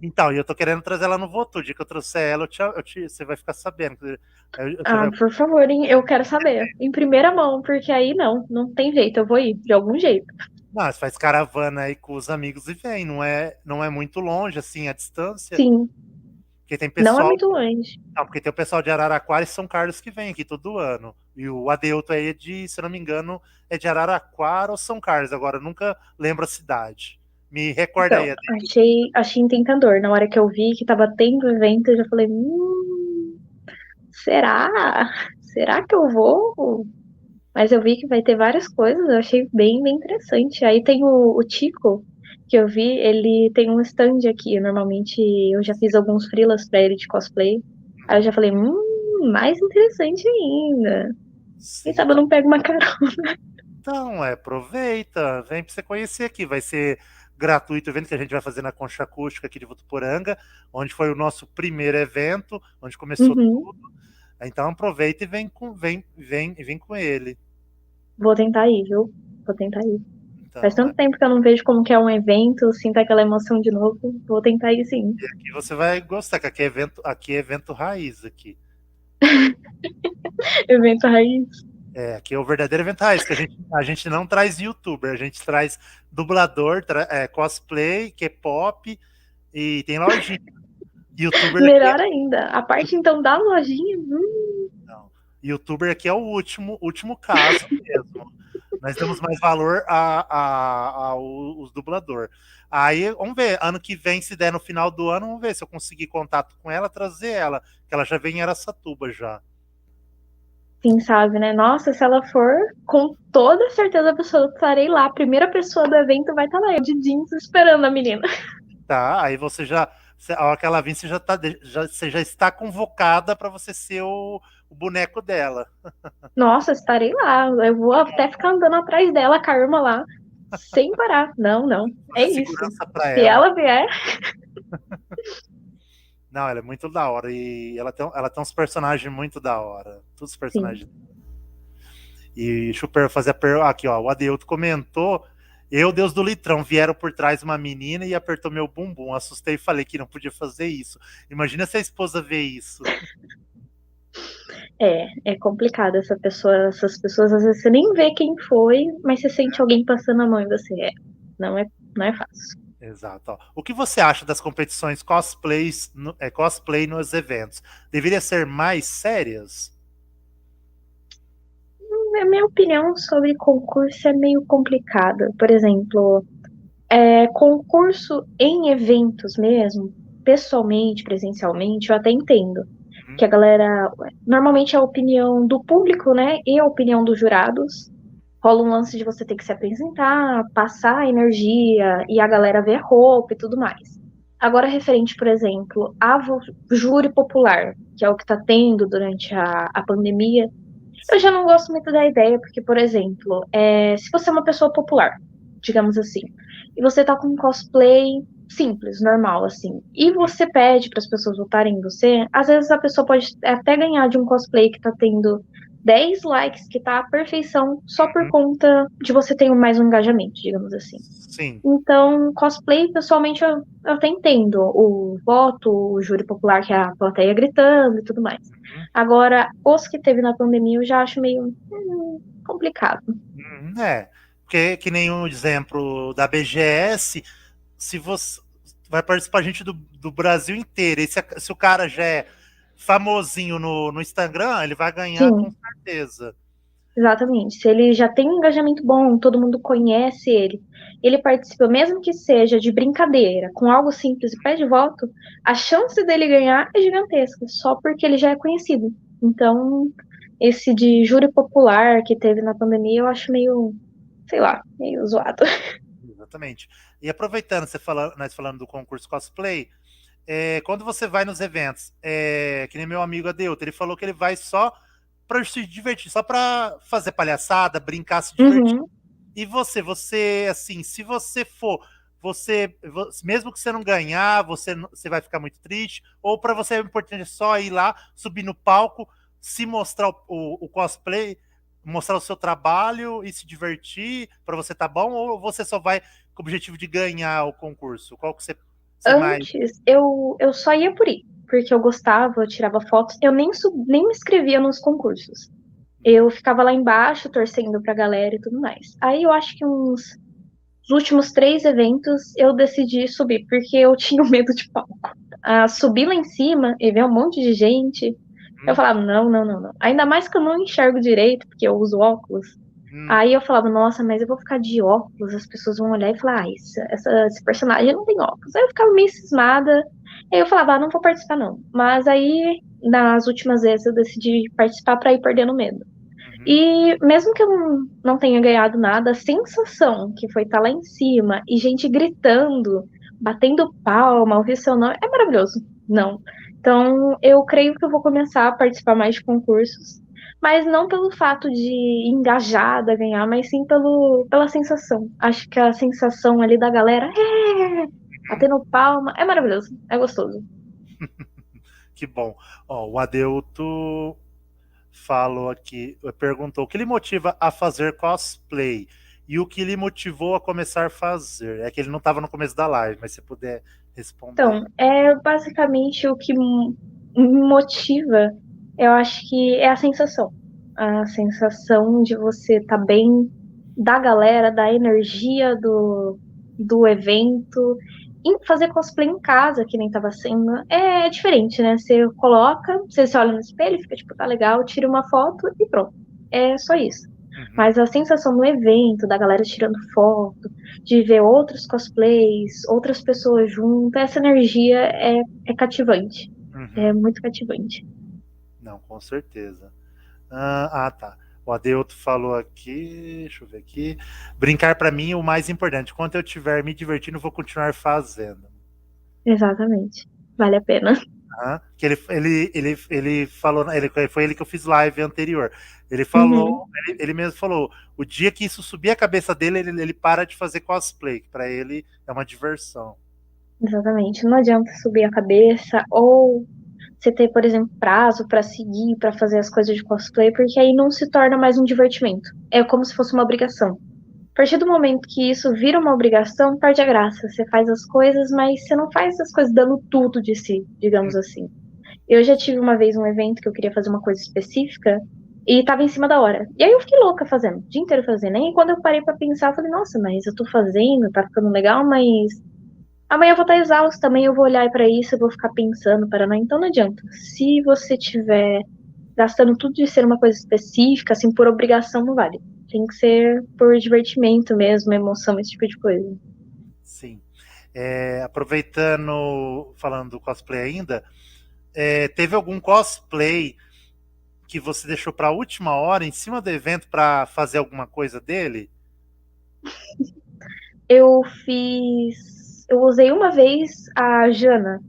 Speaker 1: Então, e eu tô querendo trazer ela no Voto. O dia que eu trouxer ela, você vai ficar sabendo. Você
Speaker 2: Ah,
Speaker 1: vai,
Speaker 2: por favor, hein? Eu quero saber. Em primeira mão, porque aí não tem jeito, eu vou ir, de algum jeito.
Speaker 1: não, você faz caravana aí com os amigos e vem. Não é muito longe, assim, a distância.
Speaker 2: Sim,
Speaker 1: Porque tem
Speaker 2: não é
Speaker 1: pessoal.
Speaker 2: muito longe.
Speaker 1: Não, porque tem o pessoal de Araraquara e São Carlos que vem aqui todo ano. E o Adeuto aí se eu não me engano, é de Araraquara ou São Carlos. Agora, eu nunca lembro a cidade. Me recorda
Speaker 2: Então,
Speaker 1: aí, Adeuto.
Speaker 2: achei encantador. Na hora que eu vi que tava tendo evento, eu já falei, será? Será que eu vou? Mas eu vi que vai ter várias coisas, eu achei bem interessante. Aí tem o Tico, que eu vi, ele tem um stand aqui. Normalmente eu já fiz alguns freelas pra ele de cosplay. Aí eu já falei, mais interessante ainda. Quem
Speaker 1: Sim,
Speaker 2: sabe eu não pego uma carona.
Speaker 1: então, aproveita, vem pra você conhecer aqui. Vai ser gratuito o evento que a gente vai fazer na Concha Acústica aqui de Votuporanga, onde foi o nosso primeiro evento, onde começou
Speaker 2: Uhum.
Speaker 1: tudo. Então aproveita e vem com ele.
Speaker 2: Vou tentar ir, viu? Vou tentar ir. Faz
Speaker 1: Então,
Speaker 2: tanto tempo que eu não vejo como que é um evento, sinto aquela emoção de novo. Vou tentar ir sim.
Speaker 1: e aqui você vai gostar, que aqui é evento raiz aqui.
Speaker 2: Evento raiz.
Speaker 1: Aqui é o verdadeiro evento raiz, que a gente não traz youtuber, a gente traz dublador, cosplay, K-pop e tem lojinha. Youtuber aqui
Speaker 2: Melhor ainda. A parte então da lojinha.
Speaker 1: não. Youtuber aqui é o último caso mesmo. Nós damos mais valor aos dublador. Aí, vamos ver, ano que vem, se der no final do ano, vamos ver se eu conseguir contato com ela, trazer ela, que ela já vem em Araçatuba já.
Speaker 2: Quem sabe, né? Nossa, se ela for, com toda certeza absoluta estarei lá. A primeira pessoa do evento vai estar lá, eu de jeans, esperando a menina.
Speaker 1: Tá? Aí a hora que ela vir, você já está convocada para você ser o boneco dela.
Speaker 2: Nossa, estarei lá. Eu vou até ficar andando atrás dela, com a arma lá, sem parar. Não. É
Speaker 1: Fazer
Speaker 2: isso.
Speaker 1: segurança para
Speaker 2: Se
Speaker 1: ela.
Speaker 2: ela vier,
Speaker 1: Não, ela é muito da hora. E ela tem uns personagens muito da hora. Todos os
Speaker 2: sim.
Speaker 1: personagens. E super fazer a pergunta. Aqui, ó. O Adeuto comentou. Eu, Deus do Litrão, vieram por trás uma menina e apertou meu bumbum. Assustei e falei que não podia fazer isso. Imagina se a esposa vê isso.
Speaker 2: É complicado essas pessoas, às vezes você nem vê quem foi, mas você sente alguém passando a mão em você. Não é fácil.
Speaker 1: Exato. Ó. O que você acha das competições cosplay nos eventos? Deveria ser mais sérias?
Speaker 2: A minha opinião sobre concurso é meio complicada. Por exemplo, concurso em eventos mesmo, pessoalmente, presencialmente, eu até entendo.
Speaker 1: Uhum.
Speaker 2: Que a galera. Normalmente é a opinião do público, né? E a opinião dos jurados. Rola um lance de você ter que se apresentar, passar a energia e a galera ver a roupa e tudo mais. Agora, referente, por exemplo, a júri popular, que é o que está tendo durante a pandemia, Eu já
Speaker 1: Sim.
Speaker 2: não gosto muito da ideia, porque, por exemplo, se você é uma pessoa popular, digamos assim, e você tá com um cosplay simples, normal, assim, e você pede para as pessoas votarem em você, às vezes a pessoa pode até ganhar de um cosplay que tá tendo 10 likes, que tá à perfeição, só por
Speaker 1: Uhum.
Speaker 2: conta de você ter mais um engajamento, digamos assim.
Speaker 1: Sim.
Speaker 2: Então, cosplay, pessoalmente, eu até entendo o voto, o júri popular, que é a plateia gritando e tudo mais.
Speaker 1: Uhum.
Speaker 2: Agora, os que teve na pandemia, eu já acho meio complicado.
Speaker 1: É, porque que nem um exemplo da BGS, se você vai participar gente do Brasil inteiro, e se o cara já é famosinho no Instagram, ele vai ganhar com
Speaker 2: Sim,
Speaker 1: certeza.
Speaker 2: exatamente. Se ele já tem um engajamento bom, todo mundo conhece ele participa, mesmo que seja de brincadeira, com algo simples e pede voto, a chance dele ganhar é gigantesca, só porque ele já é conhecido. Então, esse de júri popular que teve na pandemia, eu acho meio, sei lá, meio zoado.
Speaker 1: Exatamente. E aproveitando, nós falando do concurso cosplay, quando você vai nos eventos, que nem meu amigo Adeuto, ele falou que ele vai só para se divertir, só para fazer palhaçada, brincar, se divertir.
Speaker 2: Uhum.
Speaker 1: E você, assim, se você for, mesmo que você não ganhar, você vai ficar muito triste, ou para você é importante só ir lá, subir no palco, se mostrar o cosplay, mostrar o seu trabalho e se divertir, para você tá bom, ou você só vai com o objetivo de ganhar o concurso? Qual que você mais.
Speaker 2: Antes, eu só ia por ir, porque eu gostava, eu tirava fotos, eu nem me inscrevia nos concursos. Eu ficava lá embaixo torcendo pra galera e tudo mais. Aí eu acho que os últimos 3 eventos eu decidi subir, porque eu tinha medo de palco. Subir lá em cima e ver um monte de gente, eu
Speaker 1: Hum,
Speaker 2: falava, não, não, não, não. Ainda mais que eu não enxergo direito, porque eu uso óculos.
Speaker 1: hum,
Speaker 2: Aí eu falava, nossa, mas eu vou ficar de óculos, as pessoas vão olhar e falar, esse personagem não tem óculos. Aí eu ficava meio cismada. Aí eu falava, não vou participar não. Mas aí, nas últimas vezes, eu decidi participar pra ir perdendo medo.
Speaker 1: uhum.
Speaker 2: E mesmo que eu não tenha ganhado nada, a sensação que foi estar lá em cima e gente gritando, batendo palma, ouvir seu nome, é maravilhoso. Não. Então, eu creio que eu vou começar a participar mais de concursos, mas não pelo fato de engajada ganhar, mas sim pela sensação. Acho que a sensação ali da galera, batendo palma, é maravilhoso, é gostoso.
Speaker 1: Que bom. Ó, o Adeuto falou aqui, perguntou o que lhe motiva a fazer cosplay e o que lhe motivou a começar a fazer. É que ele não estava no começo da live, mas se puder responder.
Speaker 2: Então, é basicamente o que me motiva, eu acho que é a sensação. A sensação de você estar bem, da galera, da energia do evento. E fazer cosplay em casa, que nem tava sendo, é diferente, né? Você coloca, você se olha no espelho, fica tipo, tá legal, tira uma foto e pronto. É só isso.
Speaker 1: Uhum,
Speaker 2: Mas a sensação no evento, da galera tirando foto, de ver outros cosplays, outras pessoas juntas, essa energia é cativante. É
Speaker 1: uhum.
Speaker 2: muito cativante.
Speaker 1: Não, com certeza. Tá. O Adeuto falou aqui, deixa eu ver aqui. Brincar para mim é o mais importante. Enquanto eu estiver me divertindo, vou continuar fazendo.
Speaker 2: Exatamente. Vale a pena.
Speaker 1: Que ele falou, foi ele que eu fiz live anterior. Ele falou,
Speaker 2: Uhum,
Speaker 1: ele mesmo falou, o dia que isso subir a cabeça dele, ele para de fazer cosplay, que para ele é uma diversão.
Speaker 2: exatamente. Não adianta subir a cabeça ou você ter, por exemplo, prazo pra seguir, pra fazer as coisas de cosplay, porque aí não se torna mais um divertimento. É como se fosse uma obrigação. A partir do momento que isso vira uma obrigação, perde a graça. Você faz as coisas, mas você não faz as coisas dando tudo de si, digamos assim. Eu já tive uma vez um evento que eu queria fazer uma coisa específica e tava em cima da hora. E aí eu fiquei louca fazendo, o dia inteiro fazendo. E quando eu parei pra pensar, eu falei, nossa, mas eu tô fazendo, tá ficando legal, mas amanhã eu vou estar exausta, amanhã eu vou olhar pra isso e vou ficar pensando, para não. Então não adianta. Se você tiver gastando tudo de ser uma coisa específica, assim, por obrigação, não vale. Tem que ser por divertimento mesmo, emoção, esse tipo de coisa.
Speaker 1: Sim. Aproveitando, falando do cosplay ainda, teve algum cosplay que você deixou para a última hora em cima do evento para fazer alguma coisa dele?
Speaker 2: Eu fiz. Eu usei uma vez a Jana,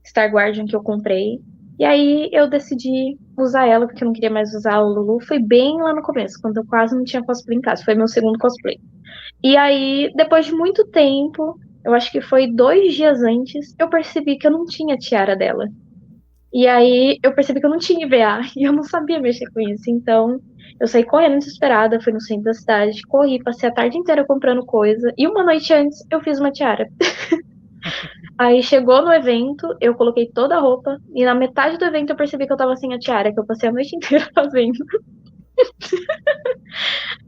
Speaker 2: Star Guardian que eu comprei. E aí eu decidi usar ela, porque eu não queria mais usar o Lulu. Foi bem lá no começo, quando eu quase não tinha cosplay em casa. Foi meu segundo cosplay. E aí, depois de muito tempo, eu acho que foi 2 dias antes, eu percebi que eu não tinha tiara dela. E aí eu percebi que eu não tinha IVA e eu não sabia mexer com isso. Então, eu saí correndo desesperada, fui no centro da cidade, corri, passei a tarde inteira comprando coisa. E uma noite antes eu fiz uma tiara. Aí chegou no evento, eu coloquei toda a roupa, e na metade do evento eu percebi que eu tava sem a tiara, que eu passei a noite inteira fazendo.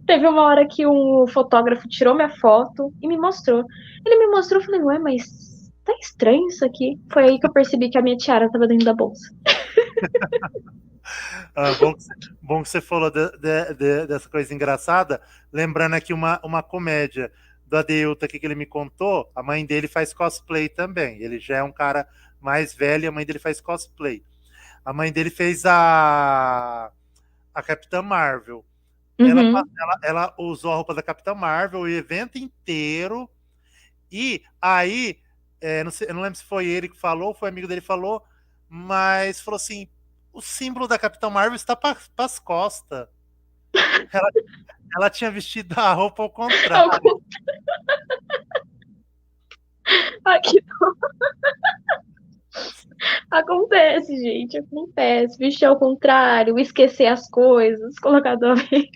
Speaker 2: Teve uma hora que um fotógrafo tirou minha foto e me mostrou. Ele me mostrou, eu falei, ué, mas tá estranho isso aqui. Foi aí que eu percebi que a minha tiara tava dentro da bolsa.
Speaker 1: Bom que você falou dessa coisa engraçada. Lembrando aqui uma comédia do Adeilton aqui que ele me contou. A mãe dele faz cosplay também. Ele já é um cara mais velho e a mãe dele faz cosplay. A mãe dele fez a Capitã Marvel.
Speaker 2: Uhum.
Speaker 1: Ela usou a roupa da Capitã Marvel o evento inteiro. E aí, não sei, eu não lembro se foi ele que falou, foi amigo dele que falou, mas falou assim: o símbolo da Capitã Marvel está para as costas. Ela, ela tinha vestido a roupa ao contrário.
Speaker 2: Aqui acontece, gente, acontece. Vestir ao contrário, esquecer as coisas, colocar do avesso.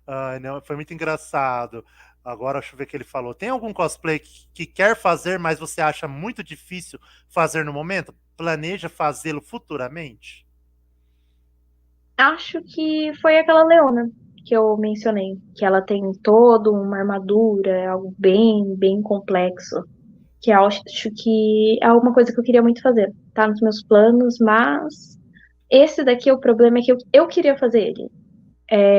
Speaker 1: Ai, não, foi muito engraçado. Agora, deixa eu ver o que ele falou. Tem algum cosplay que quer fazer, mas você acha muito difícil fazer no momento? Planeja fazê-lo futuramente?
Speaker 2: Acho que foi aquela Leona que eu mencionei, que ela tem toda uma armadura, é algo bem complexo. Que eu acho que é alguma coisa que eu queria muito fazer. Tá nos meus planos, mas esse daqui, o problema é que eu queria fazer ele.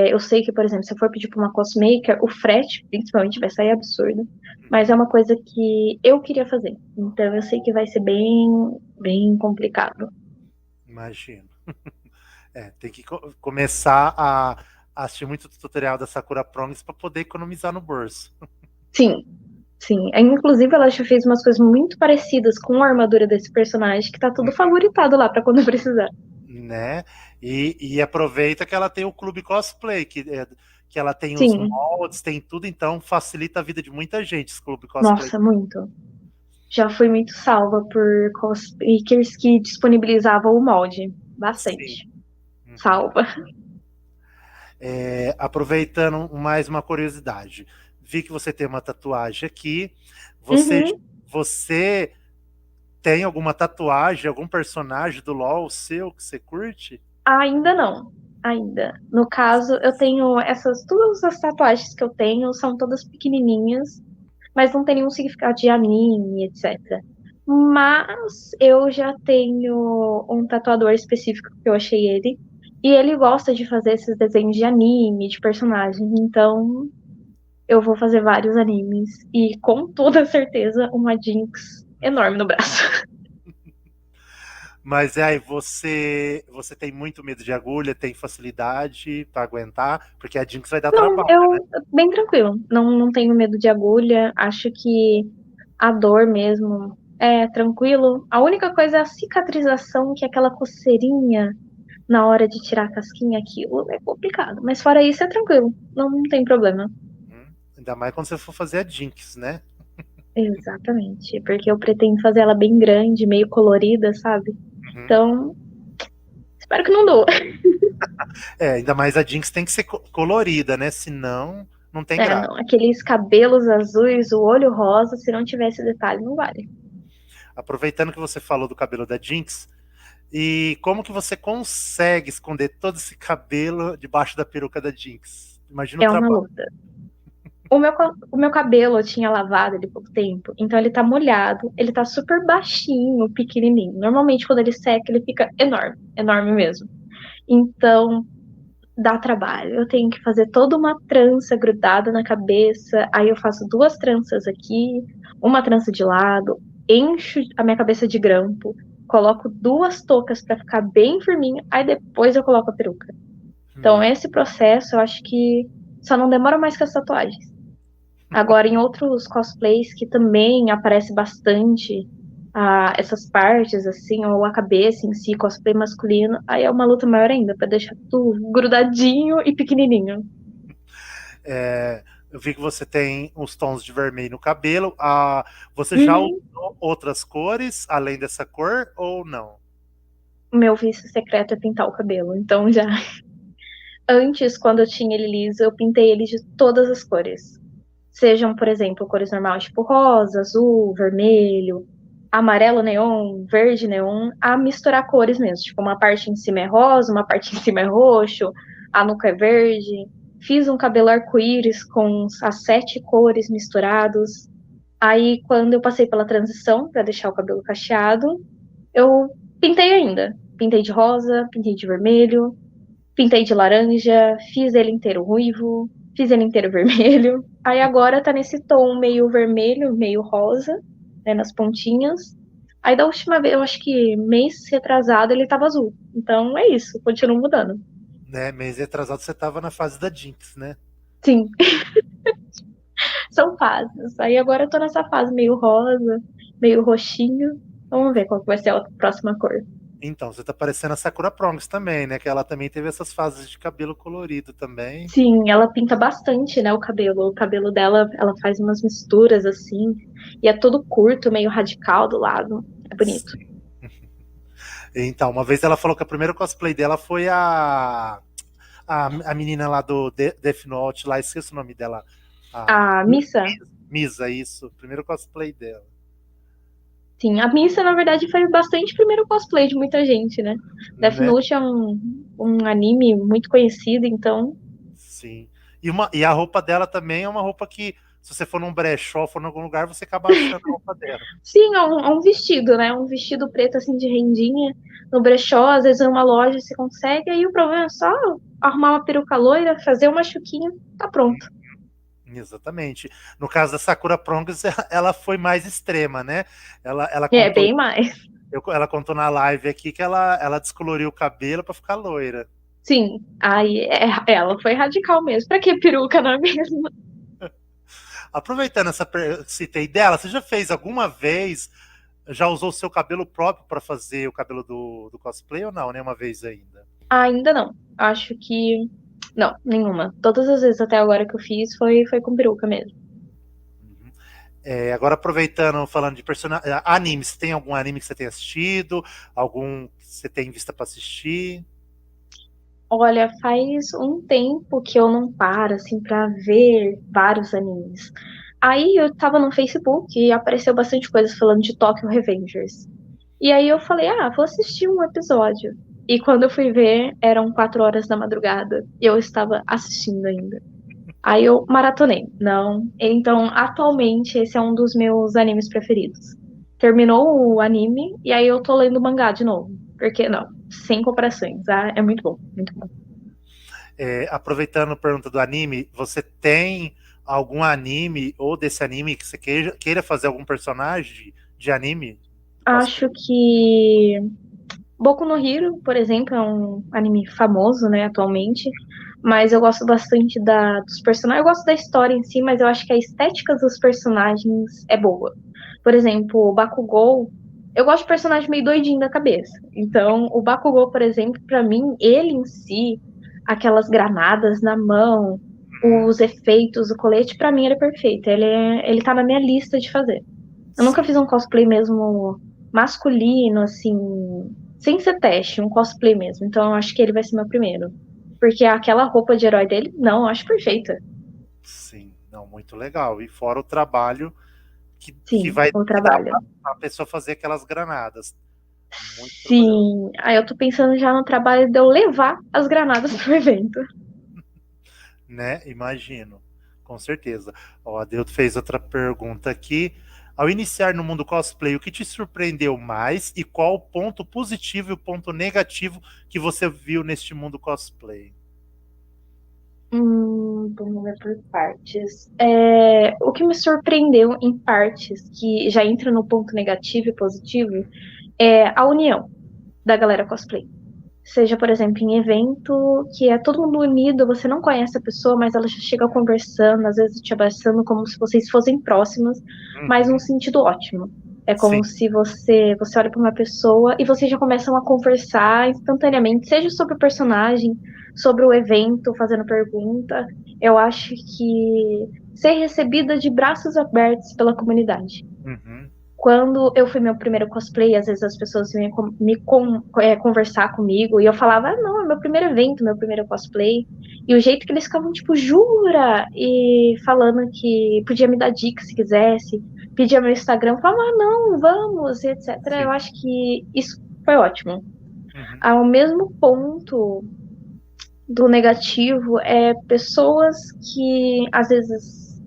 Speaker 2: Eu sei que, por exemplo, se eu for pedir pra uma cosmaker, o frete, principalmente, vai sair absurdo. Mas é
Speaker 1: Uhum,
Speaker 2: uma coisa que eu queria fazer. Então eu sei que vai ser bem complicado.
Speaker 1: imagino. Tem que começar a assistir muito tutorial da Sakura Prongs para poder economizar no bolso,
Speaker 2: Sim, sim. Inclusive, ela já fez umas coisas muito parecidas com a armadura desse personagem, que tá tudo favoritado lá pra quando eu precisar.
Speaker 1: né? E aproveita que ela tem o clube cosplay, que ela tem os
Speaker 2: Sim,
Speaker 1: moldes, tem tudo, então facilita a vida de muita gente esse clube cosplay.
Speaker 2: nossa, muito. Já fui muito salva por cosplayers que disponibilizavam o molde.
Speaker 1: Sim.
Speaker 2: Bastante.
Speaker 1: Uhum.
Speaker 2: Salva.
Speaker 1: Aproveitando mais uma curiosidade, vi que você tem uma tatuagem aqui. Você,
Speaker 2: Uhum.
Speaker 1: você tem alguma tatuagem, algum personagem do LoL seu que você curte?
Speaker 2: Ainda não. Ainda. No caso, eu tenho essas. Todas as tatuagens que eu tenho são todas pequenininhas, mas não tem nenhum significado de anime, etc. Mas eu já tenho um tatuador específico que eu achei ele. E ele gosta de fazer esses desenhos de anime, de personagens. Então, eu vou fazer vários animes. E com toda certeza, uma Jinx enorme no braço.
Speaker 1: Mas aí você tem muito medo de agulha, tem facilidade para aguentar, porque a Jinx vai dar
Speaker 2: Não,
Speaker 1: trabalho, né?
Speaker 2: eu. Bem tranquilo. Não tenho medo de agulha. Acho que a dor mesmo é tranquilo. A única coisa é a cicatrização, que é aquela coceirinha na hora de tirar a casquinha, aquilo é complicado. Mas fora isso é tranquilo, não tem problema.
Speaker 1: Ainda mais quando você for fazer a Jinx, né?
Speaker 2: Exatamente, porque eu pretendo fazer ela bem grande, meio colorida, sabe?
Speaker 1: Uhum.
Speaker 2: Então, espero que não doa.
Speaker 1: Ainda mais a Jinx tem que ser colorida, né? Senão, não tem
Speaker 2: É,
Speaker 1: graça.
Speaker 2: não, aqueles cabelos azuis, o olho rosa, se não tivesse detalhe, não vale.
Speaker 1: Aproveitando que você falou do cabelo da Jinx, e como que você consegue esconder todo esse cabelo debaixo da peruca da Jinx? Imagina o
Speaker 2: É uma
Speaker 1: trabalho.
Speaker 2: luta. O meu cabelo eu tinha lavado ele há pouco tempo, então ele tá molhado, ele tá super baixinho, pequenininho. Normalmente quando ele seca, ele fica enorme, enorme mesmo. Então, dá trabalho. Eu tenho que fazer toda uma trança grudada na cabeça, aí eu faço 2 tranças aqui, uma trança de lado, encho a minha cabeça de grampo, coloco 2 toucas pra ficar bem firminho, aí depois eu coloco a peruca. Então,
Speaker 1: Meu,
Speaker 2: esse processo eu acho que só não demora mais que as tatuagens. Agora, em outros cosplays que também aparece bastante essas partes, assim, ou a cabeça em si, cosplay masculino, aí é uma luta maior ainda, pra deixar tudo grudadinho e pequenininho.
Speaker 1: Eu vi que você tem uns tons de vermelho no cabelo. Você já
Speaker 2: Uhum.
Speaker 1: usou outras cores além dessa cor ou não?
Speaker 2: O meu vício secreto é pintar o cabelo, então já. Antes, quando eu tinha ele liso, eu pintei ele de todas as cores. Sejam, por exemplo, cores normais, tipo rosa, azul, vermelho, amarelo neon, verde neon, a misturar cores mesmo. Tipo, uma parte em cima é rosa, uma parte em cima é roxo, a nuca é verde. Fiz um cabelo arco-íris com as 7 cores misturados. Aí, quando eu passei pela transição para deixar o cabelo cacheado, eu pintei ainda. Pintei de rosa, pintei de vermelho, pintei de laranja, fiz ele inteiro ruivo, fiz ele inteiro vermelho. Aí agora tá nesse tom meio vermelho, meio rosa, né, nas pontinhas. Aí da última vez, eu acho que mês retrasado, ele tava azul. Então é isso, continuo mudando.
Speaker 1: Né, mês retrasado você tava na fase da Jinx, né?
Speaker 2: Sim, são fases. Aí agora eu tô nessa fase meio rosa, meio roxinho. Vamos ver qual que vai ser a próxima cor.
Speaker 1: Então, você tá parecendo a Sakura Prongs também, né? Que ela também teve essas fases de cabelo colorido também.
Speaker 2: Sim, ela pinta bastante, né, o cabelo. O cabelo dela, ela faz umas misturas assim, e é todo curto, meio radical do lado. É bonito.
Speaker 1: Então, uma vez ela falou que o primeiro cosplay dela foi a menina lá do Death Note, lá, esqueci o nome dela. A
Speaker 2: A Missa,
Speaker 1: Misa, isso. Primeiro cosplay dela.
Speaker 2: sim, a Missa, na verdade, foi bastante primeiro cosplay de muita gente, né? Death
Speaker 1: Né?
Speaker 2: Note é um anime muito conhecido, então.
Speaker 1: Sim. E a roupa dela também é uma roupa que, se você for num brechó, for em algum lugar, você acaba achando a roupa dela.
Speaker 2: Sim, é um vestido, né? Um vestido preto, assim, de rendinha, no brechó, às vezes em uma loja você consegue, aí o problema é só arrumar uma peruca loira, fazer uma chuquinha, tá pronto.
Speaker 1: Exatamente. No caso da Sakura Prongs, ela foi mais extrema, né? Ela
Speaker 2: É,
Speaker 1: contou,
Speaker 2: bem mais.
Speaker 1: ela contou na live aqui que ela descoloriu o cabelo para ficar loira.
Speaker 2: Sim, aí ela foi radical mesmo. Pra que peruca, não é mesmo?
Speaker 1: Aproveitando citei dela, você já fez alguma vez, já usou o seu cabelo próprio para fazer o cabelo do cosplay ou não? Nenhuma vez ainda.
Speaker 2: Ainda não. Acho que. Não, nenhuma. Todas as vezes até agora que eu fiz foi com peruca mesmo.
Speaker 1: Uhum. Agora aproveitando, falando de animes, tem algum anime que você tenha assistido? Algum que você tem vista para assistir?
Speaker 2: Olha, faz um tempo que eu não paro, assim, pra ver vários animes. Aí eu tava no Facebook e apareceu bastante coisa falando de Tokyo Revengers. E aí eu falei, vou assistir um episódio. E quando eu fui ver, eram 4 horas da madrugada. E eu estava assistindo ainda. Aí eu maratonei. Não. Então, atualmente, esse é um dos meus animes preferidos. Terminou o anime e aí eu tô lendo o mangá de novo. Porque não, sem comparações. É muito bom, muito bom.
Speaker 1: Aproveitando a pergunta do anime, você tem algum anime ou desse anime que você queira fazer algum personagem de anime?
Speaker 2: Acho que Boku no Hero, por exemplo, é um anime famoso, né, atualmente. Mas eu gosto bastante dos personagens. Eu gosto da história em si, mas eu acho que a estética dos personagens é boa. Por exemplo, o Bakugou. Eu gosto de personagem meio doidinho da cabeça. Então, o Bakugou, por exemplo, pra mim, ele em si, aquelas granadas na mão, os efeitos, o colete, pra mim ele é perfeito. Ele tá na minha lista de fazer. Eu nunca
Speaker 1: Sim,
Speaker 2: fiz um cosplay mesmo masculino, assim, sem ser teste, um cosplay mesmo. Então eu acho que ele vai ser meu primeiro. Porque aquela roupa de herói dele, não, eu acho perfeita.
Speaker 1: sim, não, muito legal. E fora o trabalho que
Speaker 2: Sim,
Speaker 1: vai
Speaker 2: o
Speaker 1: que dá
Speaker 2: trabalho.
Speaker 1: para a pessoa fazer aquelas granadas. Muito trabalhoso,
Speaker 2: Sim. Aí eu tô pensando já no trabalho de eu levar as granadas pro evento.
Speaker 1: né? Imagino, com certeza. Ó, a Deus fez outra pergunta aqui. Ao iniciar no mundo cosplay, o que te surpreendeu mais e qual o ponto positivo e o ponto negativo que você viu neste mundo cosplay?
Speaker 2: Vamos ver por partes. O que me surpreendeu em partes, que já entra no ponto negativo e positivo, é a união da galera cosplay. Seja, por exemplo, em evento que é todo mundo unido, você não conhece a pessoa, mas ela já chega conversando, às vezes te abraçando como se vocês fossem próximos, mas num
Speaker 1: Uhum,
Speaker 2: sentido ótimo. É como
Speaker 1: Sim,
Speaker 2: se você olha para uma pessoa e vocês já começam a conversar instantaneamente, seja sobre o personagem, sobre o evento, fazendo pergunta. Eu acho que ser recebida de braços abertos pela comunidade.
Speaker 1: uhum,
Speaker 2: Quando eu fui meu primeiro cosplay, às vezes as pessoas vinham conversar comigo e eu falava, ah, não, é meu primeiro evento, meu primeiro cosplay. E o jeito que eles ficavam, tipo, jura? E falando que podia me dar dica se quisesse, pedia meu Instagram, falava, ah, não, vamos, e etc. Eu
Speaker 1: sim,
Speaker 2: acho que isso foi ótimo.
Speaker 1: uhum,
Speaker 2: Ao mesmo ponto do negativo, é pessoas que às vezes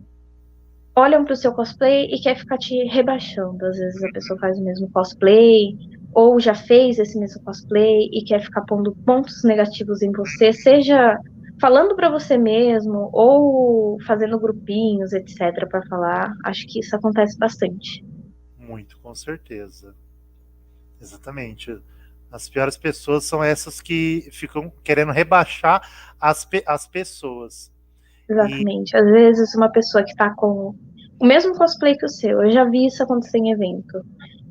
Speaker 2: olham pro seu cosplay e quer ficar te rebaixando. Às vezes a pessoa faz o mesmo cosplay, ou já fez esse mesmo cosplay e quer ficar pondo pontos negativos em você, seja falando pra você mesmo, ou fazendo grupinhos, etc, pra falar. Acho que isso acontece bastante.
Speaker 1: muito, com certeza. Exatamente. As piores pessoas são essas que ficam querendo rebaixar as pessoas. E
Speaker 2: Exatamente. Às vezes uma pessoa que tá com o mesmo cosplay que o seu, eu já vi isso acontecer em evento.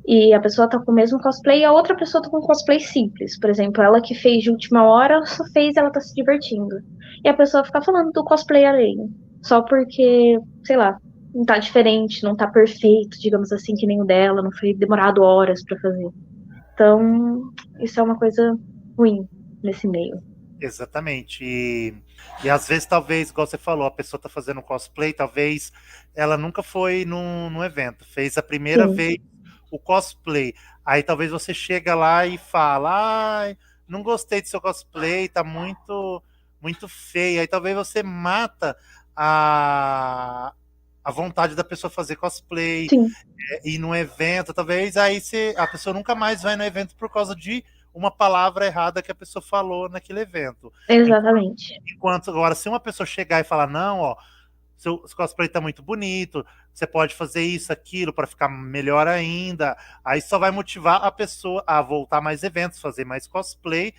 Speaker 2: E a pessoa tá com o mesmo cosplay e a outra pessoa tá com um cosplay simples. Por exemplo, ela que fez de última hora, só fez e ela tá se divertindo. E a pessoa fica falando do cosplay alheio. Só porque, sei lá, não tá diferente, não tá perfeito, digamos assim, que nem o dela, não foi demorado horas pra fazer. Então, isso é uma coisa ruim nesse meio.
Speaker 1: exatamente. E às vezes, talvez, igual você falou, a pessoa tá fazendo cosplay, talvez ela nunca foi num evento, fez a primeira
Speaker 2: Sim,
Speaker 1: vez o cosplay. Aí talvez você chega lá e fala, ai, não gostei do seu cosplay, tá muito feio. Aí talvez você mata a, a vontade da pessoa fazer cosplay,
Speaker 2: sim,
Speaker 1: ir num evento, talvez aí a pessoa nunca mais vai no evento por causa de uma palavra errada que a pessoa falou naquele evento.
Speaker 2: exatamente.
Speaker 1: Enquanto agora, se uma pessoa chegar e falar, não, ó, seu cosplay tá muito bonito, você pode fazer isso, aquilo para ficar melhor ainda, aí só vai motivar a pessoa a voltar a mais eventos, fazer mais cosplay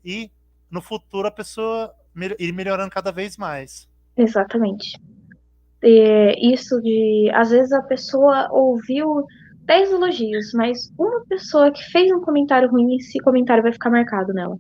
Speaker 1: e no futuro a pessoa ir melhorando cada vez mais.
Speaker 2: Exatamente. Isso de, às vezes a pessoa ouviu 10 elogios, mas uma pessoa que fez um comentário ruim, esse comentário vai ficar marcado nela.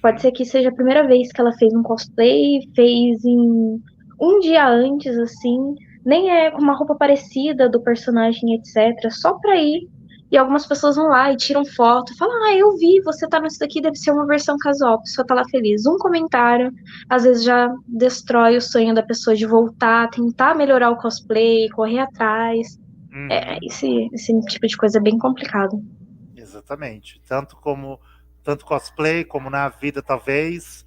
Speaker 2: Pode
Speaker 1: Uhum,
Speaker 2: ser que seja a primeira vez que ela fez um cosplay, fez em um dia antes, assim, nem é com uma roupa parecida do personagem, etc. Só pra ir. E algumas pessoas vão lá e tiram foto, falam, ah, eu vi, você tá nisso daqui, deve ser uma versão casual, a pessoa tá lá feliz. Um comentário, às vezes já destrói o sonho da pessoa de voltar, tentar melhorar o cosplay, correr atrás.
Speaker 1: uhum.
Speaker 2: Esse tipo de coisa é bem complicado.
Speaker 1: Exatamente. Tanto cosplay como na vida, talvez,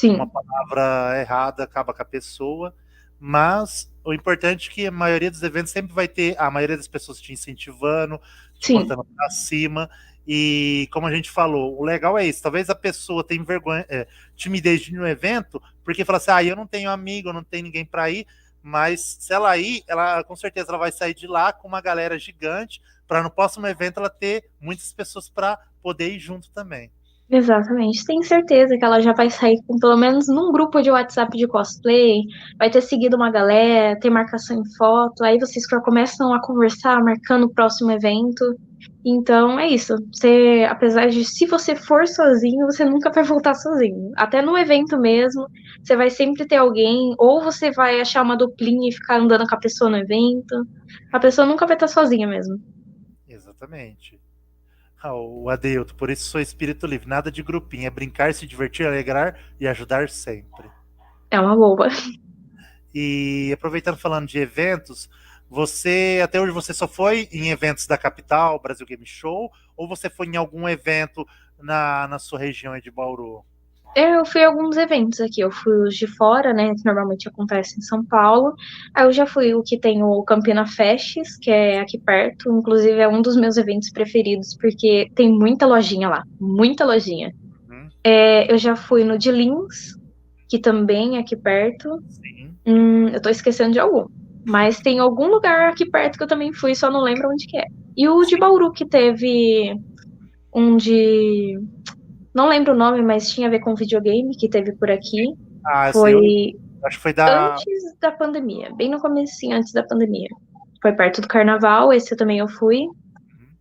Speaker 1: uma
Speaker 2: Sim,
Speaker 1: palavra errada acaba com a pessoa. Mas o importante é que a maioria dos eventos sempre vai ter a maioria das pessoas te incentivando, te
Speaker 2: sim,
Speaker 1: botando pra cima. E como a gente falou, o legal é isso. Talvez a pessoa tenha vergonha, timidez de ir no evento, porque fala assim: ah, eu não tenho amigo, eu não tenho ninguém para ir. Mas se ela ir, ela com certeza ela vai sair de lá com uma galera gigante para no próximo evento ela ter muitas pessoas para poder ir junto também.
Speaker 2: exatamente. Tenho certeza que ela já vai sair com pelo menos num grupo de WhatsApp de cosplay, vai ter seguido uma galera, ter marcação em foto, aí vocês já começam a conversar, marcando o próximo evento. Então é isso. Você, apesar de se você for sozinho, você nunca vai voltar sozinho. Até no evento mesmo, você vai sempre ter alguém, ou você vai achar uma duplinha e ficar andando com a pessoa no evento. A pessoa nunca vai estar sozinha mesmo.
Speaker 1: Exatamente. Ah, o Adeilto, por isso sou espírito livre, nada de grupinho, é brincar, se divertir, alegrar e ajudar sempre.
Speaker 2: É uma boa.
Speaker 1: E aproveitando falando de eventos, você até hoje você só foi em eventos da capital, Brasil Game Show, ou você foi em algum evento na sua região aí de Bauru?
Speaker 2: Eu fui a alguns eventos aqui. Eu fui os de fora, né? Que normalmente acontece em São Paulo. Aí eu já fui o que tem o Campina Festes, que é aqui perto. Inclusive é um dos meus eventos preferidos, porque tem muita lojinha lá. Muita lojinha.
Speaker 1: Hum,
Speaker 2: Eu já fui no de Lins, que também é aqui perto.
Speaker 1: sim.
Speaker 2: Eu tô esquecendo de algum. Mas tem algum lugar aqui perto que eu também fui, só não lembro onde que é. E o de Bauru, que teve um de. Não lembro o nome, mas tinha a ver com videogame, que teve por aqui.
Speaker 1: Ah, sim, eu
Speaker 2: Foi
Speaker 1: acho que foi da.
Speaker 2: antes da pandemia, bem no comecinho antes da pandemia. Foi perto do carnaval, esse eu também eu fui.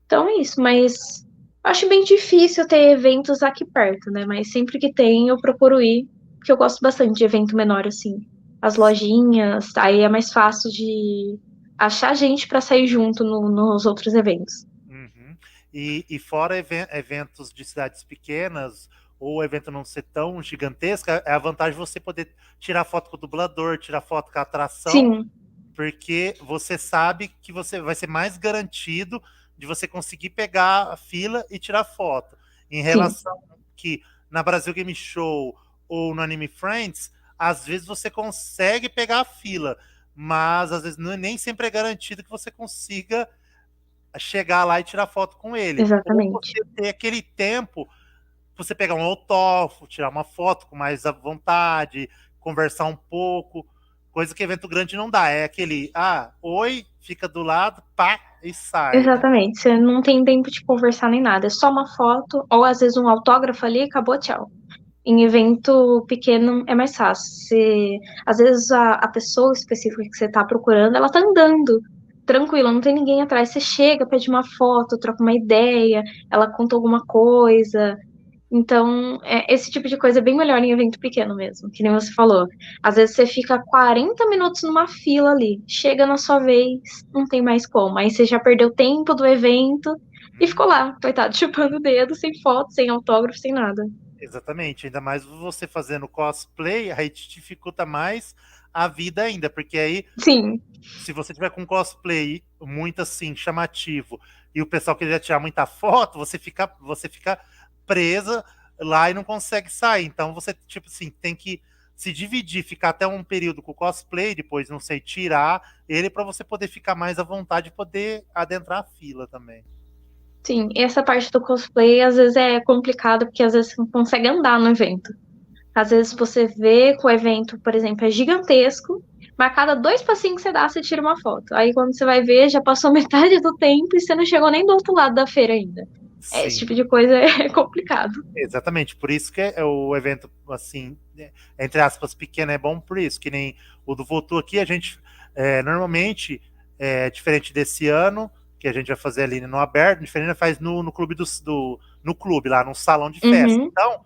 Speaker 2: Então é isso, mas acho bem difícil ter eventos aqui perto, né? Mas sempre que tem, eu procuro ir, porque eu gosto bastante de evento menor, assim. As lojinhas, aí é mais fácil de achar gente pra sair junto nos outros eventos.
Speaker 1: Uhum. E fora eventos de cidades pequenas, ou o evento não ser tão gigantesco, é a vantagem de você poder tirar foto com o dublador, tirar foto com a atração,
Speaker 2: Sim,
Speaker 1: porque você sabe que você vai ser mais garantido de você conseguir pegar a fila e tirar foto. Em
Speaker 2: sim,
Speaker 1: relação que na Brasil Game Show ou no Anime Friends, às vezes você consegue pegar a fila, mas às vezes nem sempre é garantido que você consiga chegar lá e tirar foto com ele. Ou
Speaker 2: exatamente.
Speaker 1: você ter aquele tempo, você pegar um autógrafo, tirar uma foto com mais à vontade, conversar um pouco, coisa que evento grande não dá. É aquele, oi, fica do lado, pá, e sai, né?
Speaker 2: Exatamente. Você não tem tempo de conversar nem nada. É só uma foto, ou às vezes um autógrafo ali, acabou, tchau. Em evento pequeno é mais fácil. Às vezes a pessoa específica que você está procurando, ela tá andando tranquila, não tem ninguém atrás. Você chega, pede uma foto, troca uma ideia, ela conta alguma coisa. Então, esse tipo de coisa é bem melhor em evento pequeno mesmo, que nem você falou. Às vezes você fica 40 minutos numa fila ali, chega na sua vez, não tem mais como. Aí você já perdeu tempo do evento e ficou
Speaker 1: Hum,
Speaker 2: lá, coitado, chupando o dedo, sem foto, sem autógrafo, sem nada.
Speaker 1: exatamente. Ainda mais você fazendo cosplay, aí te dificulta mais a vida ainda, porque aí,
Speaker 2: Sim,
Speaker 1: se você tiver com cosplay muito assim, chamativo, e o pessoal quiser tirar muita foto, você fica presa lá e não consegue sair. Então você, tipo assim, tem que se dividir, ficar até um período com o cosplay, depois, não sei, tirar ele para você poder ficar mais à vontade e poder adentrar a fila também.
Speaker 2: sim. E essa parte do cosplay às vezes é complicado, porque às vezes você não consegue andar no evento. Às vezes você vê que o evento, por exemplo, é gigantesco, mas a cada dois passinhos que você dá, você tira uma foto. Aí quando você vai ver, já passou metade do tempo e você não chegou nem do outro lado da feira ainda. Esse
Speaker 1: Sim,
Speaker 2: tipo de coisa é complicado.
Speaker 1: exatamente. Por isso que é o evento, assim, entre aspas, pequeno é bom por isso, que nem o do Votu aqui, a gente normalmente, diferente desse ano, que a gente vai fazer ali no aberto, diferente faz no clube no clube, lá no salão de festa.
Speaker 2: Uhum,
Speaker 1: Então,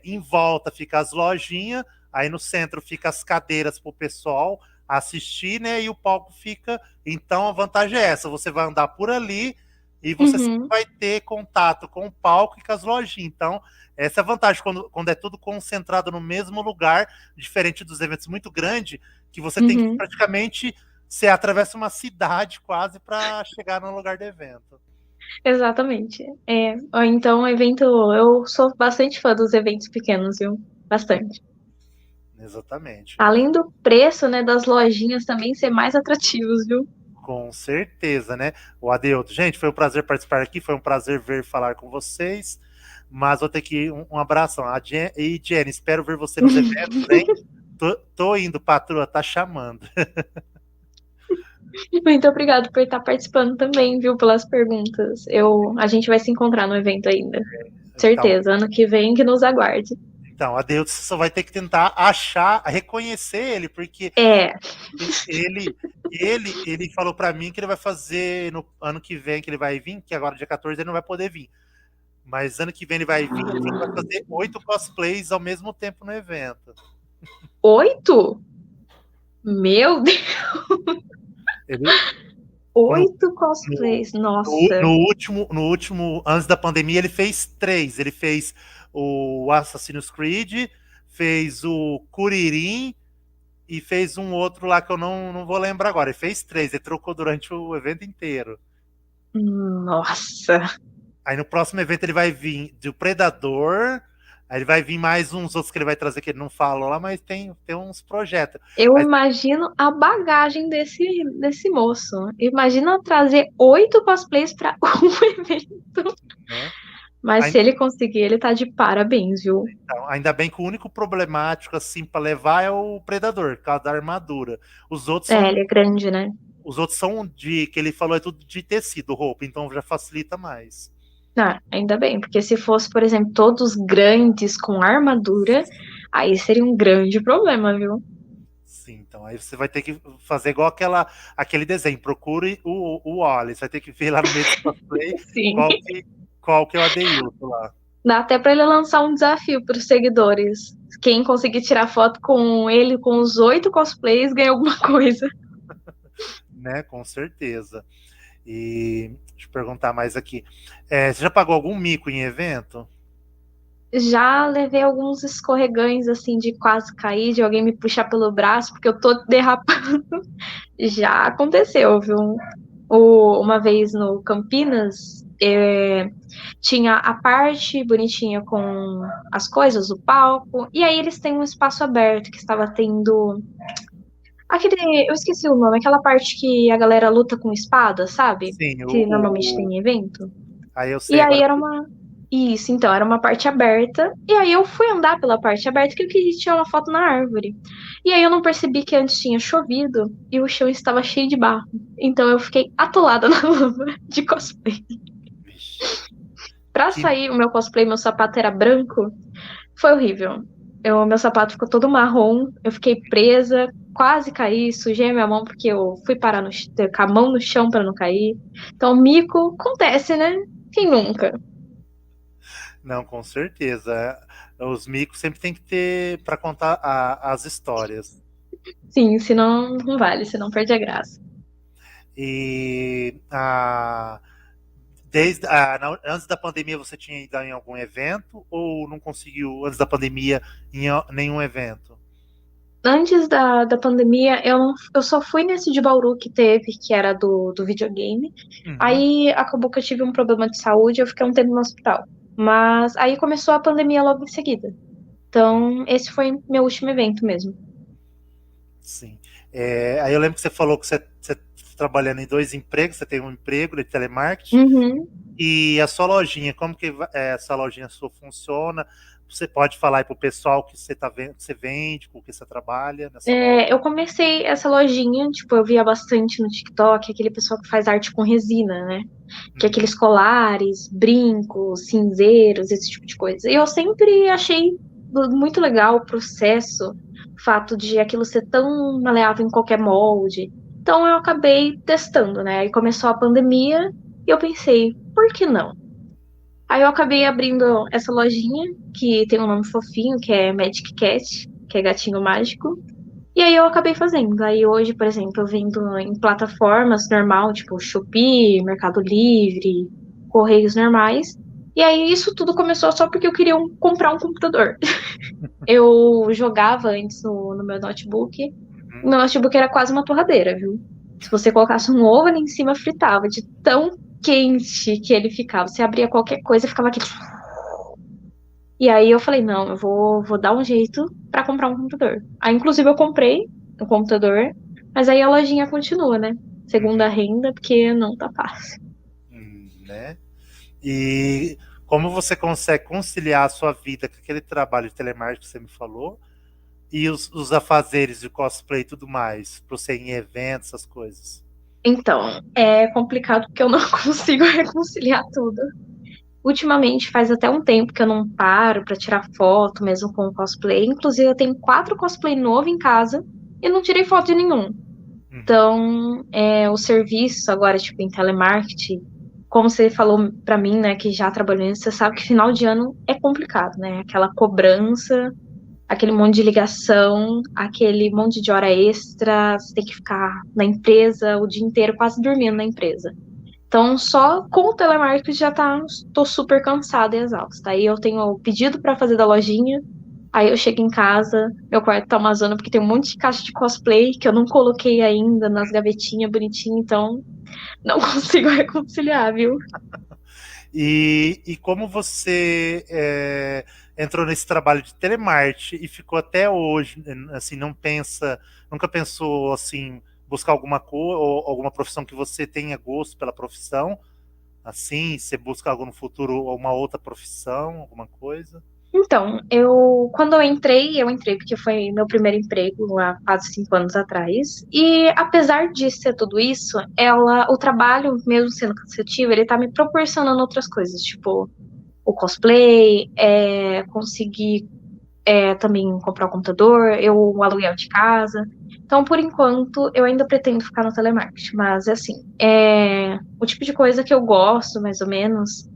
Speaker 1: em volta fica as lojinhas, aí no centro fica as cadeiras para o pessoal assistir, né? E o palco fica. Então a vantagem é essa: você vai andar por ali e você sempre
Speaker 2: uhum,
Speaker 1: vai ter contato com o palco e com as lojinhas. Então, essa é a vantagem quando é tudo concentrado no mesmo lugar, diferente dos eventos muito grandes, que você tem que
Speaker 2: uhum.
Speaker 1: praticamente. Você atravessa uma cidade quase para chegar no lugar do evento.
Speaker 2: Exatamente. Ó, então, evento, eu sou bastante fã dos eventos pequenos, viu? Bastante.
Speaker 1: Exatamente.
Speaker 2: Além do preço, né, das lojinhas também ser mais atrativos, viu?
Speaker 1: Com certeza, né? O Adeuto. Gente, foi um prazer participar aqui, foi um prazer ver falar com vocês. Mas vou ter que ir um abração. E Jenny, espero ver você nos eventos, hein? Tô indo, patroa, tá chamando.
Speaker 2: Muito obrigado por estar participando também, viu, pelas perguntas. A gente vai se encontrar no evento ainda.
Speaker 1: Então,
Speaker 2: Certeza, ano que vem que nos aguarde.
Speaker 1: então, Adeuto, você só vai ter que tentar achar, reconhecer ele, porque
Speaker 2: É,
Speaker 1: ele, ele falou pra mim que ele vai fazer no ano que vem, que ele vai vir, que agora dia 14 ele não vai poder vir. Mas ano que vem ele vai vir, ele falou que vai fazer 8 cosplays ao mesmo tempo no evento.
Speaker 2: 8? Meu Deus,
Speaker 1: Ele, no,
Speaker 2: 8
Speaker 1: no,
Speaker 2: cosplays, nossa.
Speaker 1: no último, antes da pandemia, ele fez 3. Ele fez o Assassin's Creed, fez o Kuririn e fez um outro lá que eu não vou lembrar agora. Ele fez 3, ele trocou durante o evento inteiro.
Speaker 2: Nossa.
Speaker 1: Aí no próximo evento ele vai vir do Predador, aí ele vai vir mais uns outros que ele vai trazer que ele não falou lá, mas tem uns projetos.
Speaker 2: Eu
Speaker 1: Mas,
Speaker 2: imagino a bagagem desse moço. Imagina trazer 8 cosplays para um evento.
Speaker 1: né?
Speaker 2: Mas se ele conseguir, ele tá de parabéns, viu?
Speaker 1: Então, ainda bem que o único problemático assim para levar é o predador, por causa da armadura. Os outros
Speaker 2: É,
Speaker 1: são
Speaker 2: ele é grande, né?
Speaker 1: os outros são de que ele falou é tudo de tecido, roupa, então já facilita mais.
Speaker 2: Ah, ainda bem, porque se fosse, por exemplo, todos grandes com armadura, aí seria um grande problema, viu?
Speaker 1: Sim, então aí você vai ter que fazer igual aquele desenho, procure o Wally, você vai ter que ver lá no meio do cosplay
Speaker 2: Sim.
Speaker 1: qual que é o Adeilton lá.
Speaker 2: Dá até pra ele lançar um desafio pros seguidores. Quem conseguir tirar foto com ele, com os 8 cosplays, ganha alguma coisa.
Speaker 1: Né, com certeza. E deixa eu perguntar mais aqui. Você já pagou algum mico em evento?
Speaker 2: Já levei alguns escorregões, assim, de quase cair, de alguém me puxar pelo braço, porque eu tô derrapando. Já aconteceu, viu? Uma vez no Campinas, tinha a parte bonitinha com as coisas, o palco, e aí eles têm um espaço aberto que estava tendo. Eu esqueci o nome, aquela parte que a galera luta com espada, sabe?
Speaker 1: Sim,
Speaker 2: Que normalmente tem em evento.
Speaker 1: aí eu
Speaker 2: E
Speaker 1: sei
Speaker 2: aí
Speaker 1: agora.
Speaker 2: era uma. Isso, então, era uma parte aberta. E aí eu fui andar pela parte aberta que eu queria tirar uma foto na árvore. E aí eu não percebi que antes tinha chovido e o chão estava cheio de barro. Então eu fiquei atolada na lama de cosplay.
Speaker 1: Vixe,
Speaker 2: Pra
Speaker 1: que
Speaker 2: sair o meu cosplay, meu sapato era branco, foi horrível. Meu sapato ficou todo marrom, eu fiquei presa, quase caí, sujei a minha mão porque eu fui parar com a mão no chão pra não cair. Então, mico acontece, né? Quem nunca?
Speaker 1: Não, com certeza. Os micos sempre tem que ter para contar as histórias.
Speaker 2: Sim, senão não vale, senão perde a graça.
Speaker 1: E antes da pandemia você tinha ido em algum evento ou não conseguiu antes da pandemia em nenhum evento?
Speaker 2: Antes da pandemia, eu só fui nesse de Bauru que teve, que era do videogame.
Speaker 1: Uhum.
Speaker 2: Aí acabou que eu tive um problema de saúde, eu fiquei um tempo no hospital. Mas aí começou a pandemia logo em seguida. Então, esse foi meu último evento mesmo.
Speaker 1: Sim. Aí eu lembro que você falou que você tá trabalhando em 2 empregos, você tem um emprego de telemarketing
Speaker 2: Uhum.
Speaker 1: e a sua lojinha, como que essa lojinha sua funciona? Você pode falar aí pro pessoal que você tá vendo, que você vende, com o que você trabalha nessa loja?
Speaker 2: Eu comecei essa lojinha, tipo, eu via bastante no TikTok, aquele pessoal que faz arte com resina, né? Que é
Speaker 1: Uhum.
Speaker 2: aqueles colares, brincos, cinzeiros, esse tipo de coisa. E eu sempre achei muito legal o processo, o fato de aquilo ser tão maleável em qualquer molde. Então eu acabei testando, né? Aí começou a pandemia e eu pensei, por que não? Aí eu acabei abrindo essa lojinha, que tem um nome fofinho, que é Magic Cat, que é gatinho mágico. E aí eu acabei fazendo. Aí hoje, por exemplo, eu vendo em plataformas normal, tipo Shopee, Mercado Livre, Correios normais. E aí isso tudo começou só porque eu queria comprar um computador. Eu jogava antes no meu notebook. O
Speaker 1: Uhum.
Speaker 2: meu notebook era quase uma torradeira, viu? Se você colocasse um ovo ali em cima, fritava, de tão quente que ele ficava. Você abria qualquer coisa, ficava aquele. E aí eu falei, não, eu vou dar um jeito pra comprar um computador. Aí, inclusive, eu comprei o computador, mas aí a lojinha continua, né? Segunda
Speaker 1: Uhum.
Speaker 2: renda, porque não tá fácil.
Speaker 1: Né? E como você consegue conciliar a sua vida com aquele trabalho de telemarketing que você me falou e os afazeres de cosplay e tudo mais, para você ir em eventos, essas coisas?
Speaker 2: Então, é complicado porque eu não consigo reconciliar tudo. Ultimamente, faz até um tempo que eu não paro pra tirar foto mesmo com o cosplay. Inclusive, eu tenho 4 cosplay novo em casa e não tirei foto de nenhum.
Speaker 1: Uhum.
Speaker 2: Então, o serviço agora, tipo, em telemarketing, como você falou pra mim, né, que já trabalhou nisso, você sabe que final de ano é complicado, né? Aquela cobrança, aquele monte de ligação, aquele monte de hora extra, você tem que ficar na empresa o dia inteiro quase dormindo na empresa. Então, só com o telemarketing já tô super cansada e exausta. Aí eu tenho o pedido pra fazer da lojinha, aí eu chego em casa, meu quarto tá uma zona porque tem um monte de caixa de cosplay que eu não coloquei ainda nas gavetinhas bonitinho, então não consigo reconciliar, viu?
Speaker 1: E como você entrou nesse trabalho de telemarketing e ficou até hoje, assim, nunca pensou assim, buscar alguma coisa ou alguma profissão que você tenha gosto pela profissão? Assim, você busca algo no futuro, uma outra profissão, alguma coisa?
Speaker 2: Então, quando eu entrei porque foi meu primeiro emprego há quase 5 anos atrás. E apesar de ser tudo isso, o trabalho, mesmo sendo cansativo, ele tá me proporcionando outras coisas, tipo o cosplay, conseguir também comprar o computador, o aluguel de casa. Então, por enquanto, eu ainda pretendo ficar no telemarketing. Mas, assim, o tipo de coisa que eu gosto, mais ou menos,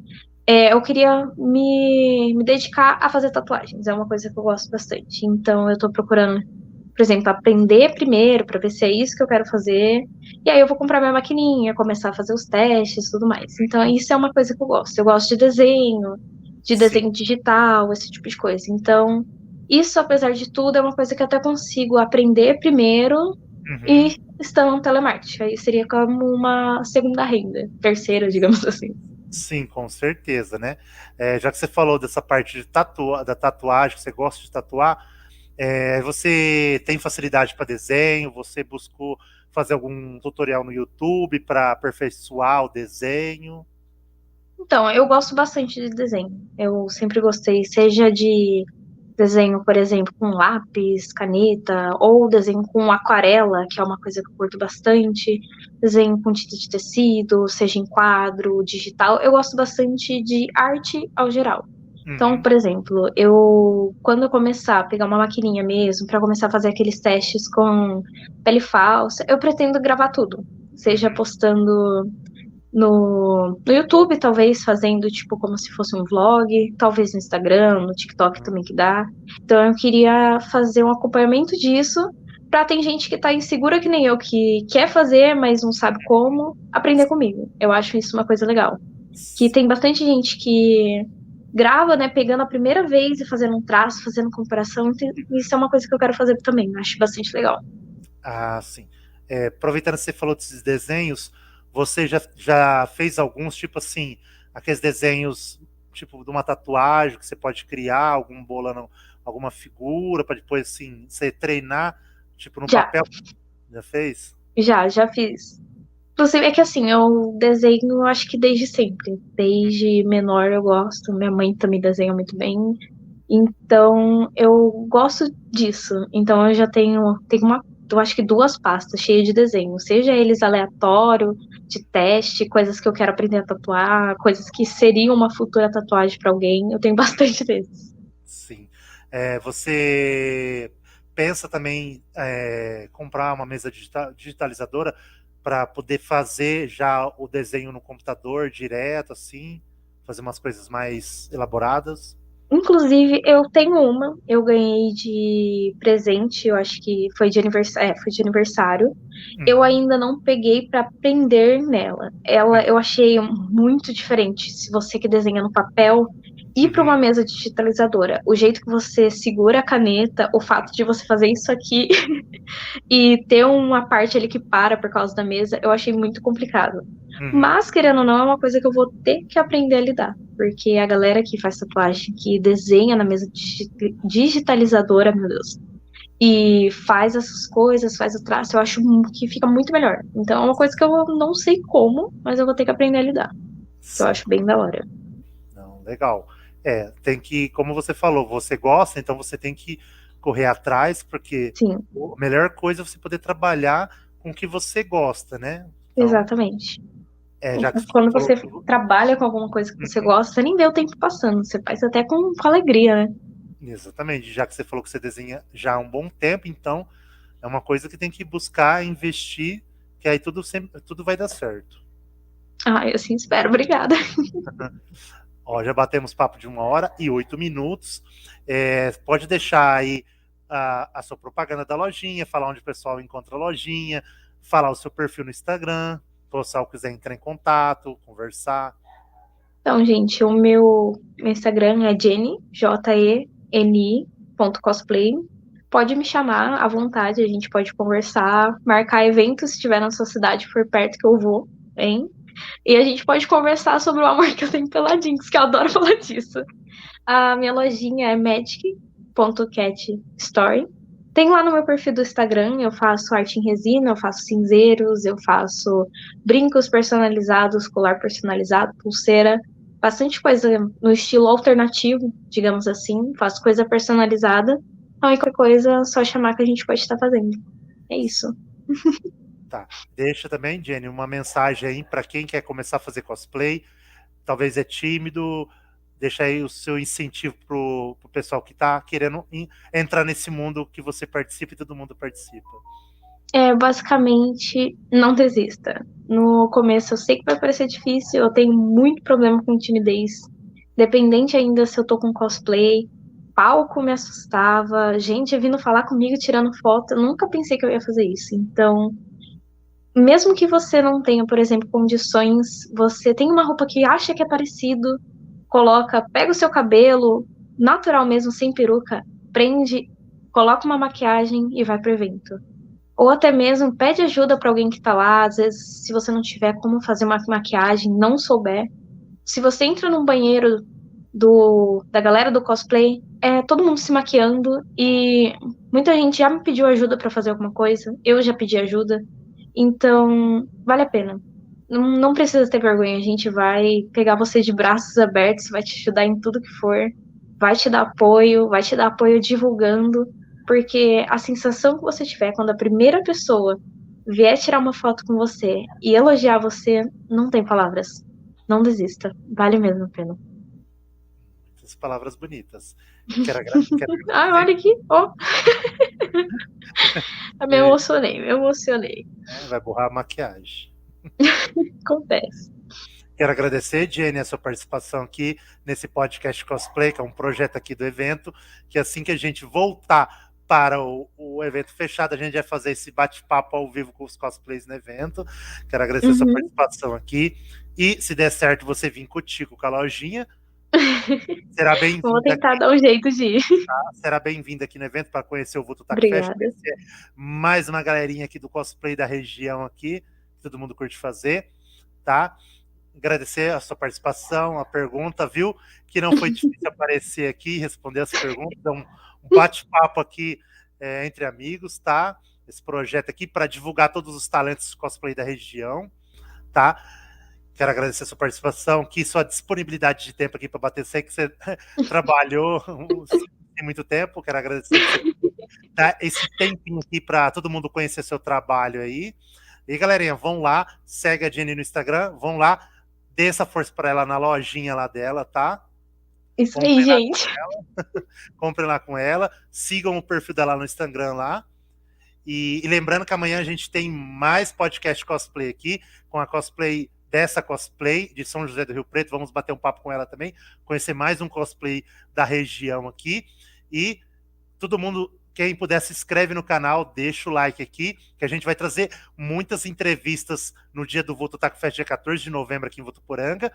Speaker 2: eu queria me dedicar a fazer tatuagens. É uma coisa que eu gosto bastante. Então, eu tô procurando, por exemplo, aprender primeiro, pra ver se é isso que eu quero fazer. E aí eu vou comprar minha maquininha, começar a fazer os testes e tudo mais. Então, isso é uma coisa que eu gosto. Eu gosto de
Speaker 1: Sim.
Speaker 2: desenho digital, esse tipo de coisa. Então, isso, apesar de tudo, é uma coisa que eu até consigo aprender primeiro
Speaker 1: Uhum.
Speaker 2: e estando no telemarketing. Aí seria como uma segunda renda, terceira, digamos assim.
Speaker 1: Sim, com certeza, né? Já que você falou dessa parte da tatuagem, que você gosta de tatuar, você tem facilidade para desenho? Você buscou fazer algum tutorial no YouTube para aperfeiçoar o desenho?
Speaker 2: Então, eu gosto bastante de desenho. Eu sempre gostei, seja de desenho, por exemplo, com lápis, caneta, ou desenho com aquarela, que é uma coisa que eu curto bastante, desenho com tinta de tecido, seja em quadro, digital. Eu gosto bastante de arte ao geral. Então,
Speaker 1: Uhum.
Speaker 2: por exemplo, quando eu começar a pegar uma maquininha mesmo, para começar a fazer aqueles testes com pele falsa, eu pretendo gravar tudo. Seja
Speaker 1: Uhum.
Speaker 2: postando no YouTube, talvez fazendo tipo como se fosse um vlog, talvez no Instagram, no TikTok
Speaker 1: Uhum.
Speaker 2: também que dá. Então eu queria fazer um acompanhamento disso pra tem gente que tá insegura que nem eu, que quer fazer, mas não sabe como, aprender comigo. Eu acho isso uma coisa legal. Que tem bastante gente que grava, né, pegando a primeira vez e fazendo um traço, fazendo comparação. Então, isso é uma coisa que eu quero fazer também. Eu acho bastante legal.
Speaker 1: Ah, sim. Aproveitando que você falou desses desenhos, você já fez alguns, tipo assim, aqueles desenhos, tipo, de uma tatuagem que você pode criar, algum bolando, alguma figura, para depois, assim, você treinar, tipo, no
Speaker 2: Já,
Speaker 1: papel? Já fez?
Speaker 2: já fiz. Inclusive, é que assim, eu desenho, acho que desde sempre. Desde menor eu gosto. Minha mãe também desenha muito bem. Então, eu gosto disso. Então, eu já tenho eu acho que duas pastas cheias de desenho. Seja eles aleatório, de teste, coisas que eu quero aprender a tatuar, coisas que seriam uma futura tatuagem para alguém. Eu tenho bastante desses.
Speaker 1: Sim. Você pensa também comprar uma mesa digitalizadora para poder fazer já o desenho no computador direto, assim, fazer umas coisas mais elaboradas?
Speaker 2: Inclusive, eu tenho uma, eu ganhei de presente, eu acho que foi de aniversário, foi de aniversário. Eu
Speaker 1: Uhum,
Speaker 2: ainda não peguei para aprender nela. Ela
Speaker 1: uhum,
Speaker 2: eu achei muito diferente. Se você que desenha no papel, ir para uma
Speaker 1: uhum.
Speaker 2: mesa digitalizadora, o jeito que você segura a caneta, o fato de você fazer isso aqui e ter uma parte ali que para por causa da mesa, eu achei muito complicado.
Speaker 1: Uhum.
Speaker 2: Mas, querendo ou não, é uma coisa que eu vou ter que aprender a lidar. Porque a galera que faz tatuagem, que desenha na mesa digitalizadora, meu Deus, e faz essas coisas, faz o traço, eu acho que fica muito melhor. Então é uma coisa que eu não sei como, mas eu vou ter que aprender a lidar. Que eu
Speaker 1: Sim,
Speaker 2: acho bem da hora.
Speaker 1: não, legal. Tem que, como você falou, você gosta, então você tem que correr atrás, porque
Speaker 2: Sim,
Speaker 1: a melhor coisa é você poder trabalhar com o que você gosta, né? Então,
Speaker 2: exatamente.
Speaker 1: já que você
Speaker 2: Quando
Speaker 1: falou
Speaker 2: você
Speaker 1: que.
Speaker 2: trabalha com alguma coisa que você
Speaker 1: Uhum.
Speaker 2: gosta, você nem vê o tempo passando, você faz até com alegria, né?
Speaker 1: Exatamente, já que você falou que você desenha já há um bom tempo, então é uma coisa que tem que buscar investir, que aí tudo sempre, tudo vai dar certo.
Speaker 2: Ah, eu assim espero, obrigada.
Speaker 1: Ó, já batemos papo de 1 hora e 8 minutos. Pode deixar aí a sua propaganda da lojinha, falar onde o pessoal encontra a lojinha, falar o seu perfil no Instagram, se o pessoal quiser entrar em contato, conversar.
Speaker 2: Então, gente, o meu Instagram é Jenny, Jeni, .cosplay. Pode me chamar à vontade, a gente pode conversar, marcar eventos se tiver na sua cidade, for perto que eu vou, hein? E a gente pode conversar sobre o amor que eu tenho pela Jinx, que eu adoro falar disso. A minha lojinha é magic.catstory. Tem lá no meu perfil do Instagram, eu faço arte em resina, eu faço cinzeiros, eu faço brincos personalizados, colar personalizado, pulseira, bastante coisa no estilo alternativo, digamos assim, faço coisa personalizada. Então, qualquer coisa, é só chamar que a gente pode estar fazendo. É isso.
Speaker 1: Tá. Deixa também, Jenny, uma mensagem aí para quem quer começar a fazer cosplay, talvez é tímido, Deixa aí o seu incentivo pro pessoal que tá querendo entrar nesse mundo que você participa e todo mundo participa.
Speaker 2: Basicamente, não desista. No começo eu sei que vai parecer difícil, eu tenho muito problema com timidez. Dependente ainda se eu tô com cosplay, palco me assustava, gente vindo falar comigo tirando foto, eu nunca pensei que eu ia fazer isso. Então, mesmo que você não tenha, por exemplo, condições, você tem uma roupa que acha que é parecido, coloca, pega o seu cabelo, natural mesmo, sem peruca, prende, coloca uma maquiagem e vai pro evento. Ou até mesmo pede ajuda para alguém que tá lá, às vezes, se você não tiver como fazer uma maquiagem, não souber. Se você entra num banheiro da galera do cosplay, é todo mundo se maquiando e muita gente já me pediu ajuda para fazer alguma coisa, eu já pedi ajuda. Então, vale a pena. Não precisa ter vergonha, a gente vai pegar você de braços abertos, vai te ajudar em tudo que for, vai te dar apoio divulgando, porque a sensação que você tiver quando a primeira pessoa vier tirar uma foto com você e elogiar você, não tem palavras. Não desista, vale mesmo a pena.
Speaker 1: Essas palavras bonitas. Quero
Speaker 2: Ah,
Speaker 1: agradecer.
Speaker 2: olha aqui, ó. Eu me emocionei, me emocionei.
Speaker 1: Vai borrar a maquiagem.
Speaker 2: Acontece.
Speaker 1: Quero agradecer, Jenny, a sua participação aqui nesse podcast Cosplay, que é um projeto aqui do evento, que assim que a gente voltar para o evento fechado, a gente vai fazer esse bate-papo ao vivo com os cosplays no evento. Quero agradecer a sua participação aqui. E se der certo, você vir contigo com a lojinha, será
Speaker 2: Vou
Speaker 1: bem-vinda
Speaker 2: tentar
Speaker 1: aqui.
Speaker 2: dar um jeito de ir.
Speaker 1: Será bem-vinda aqui no evento para conhecer o Vototaku Fest,
Speaker 2: Obrigada.
Speaker 1: conhecer mais uma galerinha aqui do cosplay da região aqui, que todo mundo curte fazer, tá? Agradecer a sua participação, a pergunta, viu? Que não foi difícil aparecer aqui, responder as perguntas, um bate-papo aqui entre amigos, tá? Esse projeto aqui para divulgar todos os talentos de cosplay da região, tá? Quero agradecer a sua participação, que sua disponibilidade de tempo aqui para bater. Sei que você trabalhou tem muito tempo. Quero agradecer você dar esse tempinho aqui para todo mundo conhecer seu trabalho aí. E galerinha, vão lá, segue a Jenny no Instagram, vão lá, dê essa força para ela na lojinha lá dela, tá?
Speaker 2: Isso aí, gente.
Speaker 1: Comprem lá com ela, sigam o perfil dela no Instagram lá. E lembrando que amanhã a gente tem mais podcast cosplay aqui, com a cosplay dessa cosplay de São José do Rio Preto. Vamos bater um papo com ela também, conhecer mais um cosplay da região aqui. E todo mundo, quem puder, se inscreve no canal, deixa o like aqui, que a gente vai trazer muitas entrevistas no dia do Vototaku Fest, dia 14 de novembro, aqui em Votuporanga.